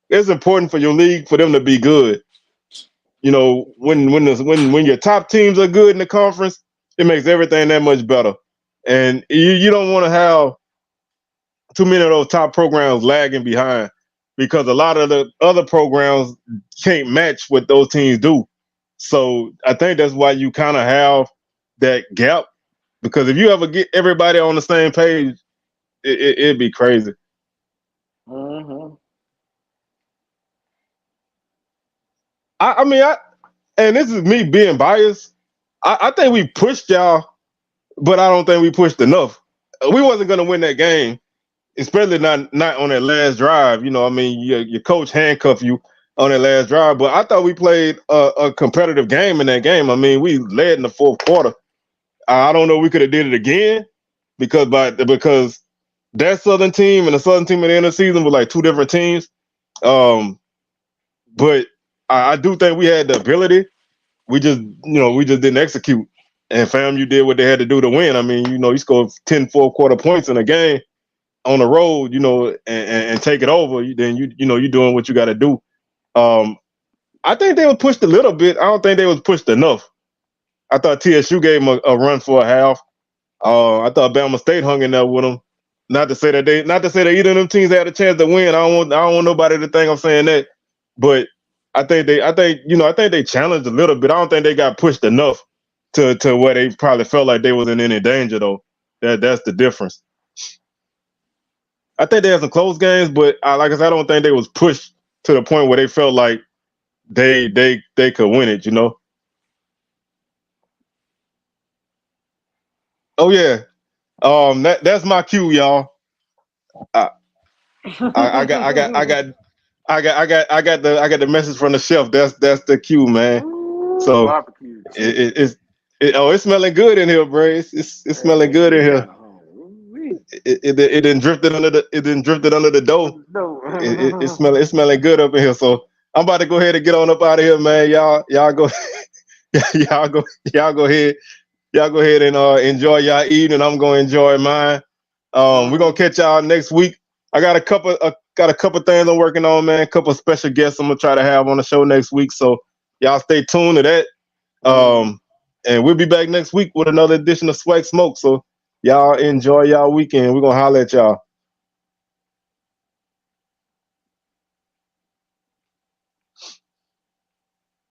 it's important for your league for them to be good. When your top teams are good in the conference, it makes everything that much better. And you don't want to have too many of those top programs lagging behind, because a lot of the other programs can't match what those teams do. So I think that's why you kind of have that gap, because if you ever get everybody on the same page, it'd be crazy. Mm-hmm. I mean, and this is me being biased. I think we pushed y'all, but I don't think we pushed enough. We wasn't gonna win that game, especially not on that last drive. I mean, your coach handcuffed you on that last drive, but I thought we played a competitive game in that game. I mean, we led in the fourth quarter. I don't know, we could have did it again, because that Southern team and the Southern team at the end of the season were like two different teams. But I do think we had the ability. We just didn't execute. And FAMU did what they had to do to win. I mean, you scored 10 fourth quarter points in a game on the road, and take it over. Then you're doing what you got to do. I think they were pushed a little bit. I don't think they was pushed enough. I thought TSU gave them a run for a half. I thought Bama State hung in there with them. Not to say that either of them teams had a chance to win. I don't want nobody to think I'm saying that. But I think they challenged a little bit. I don't think they got pushed enough to where they probably felt like they was in any danger, though. That's the difference. I think they had some close games, but like I said, I don't think they was pushed to the point where they felt like they could win it. Oh yeah. That's my cue, y'all. I got the message from the chef. That's the cue, man. So barbecue. it's smelling good in here, bro. It's smelling good in here. It didn't drifted under the door. It's smelling good up in here. So I'm about to go ahead and get on up out of here, man. Y'all go y'all go ahead and enjoy y'all evening. I'm gonna enjoy mine. We're gonna catch y'all next week. I got a couple things I'm working on, man. A couple special guests I'm gonna try to have on the show next week. So y'all stay tuned to that. And we'll be back next week with another edition of SWAC Smoke. So y'all enjoy y'all weekend. We're gonna holler at y'all.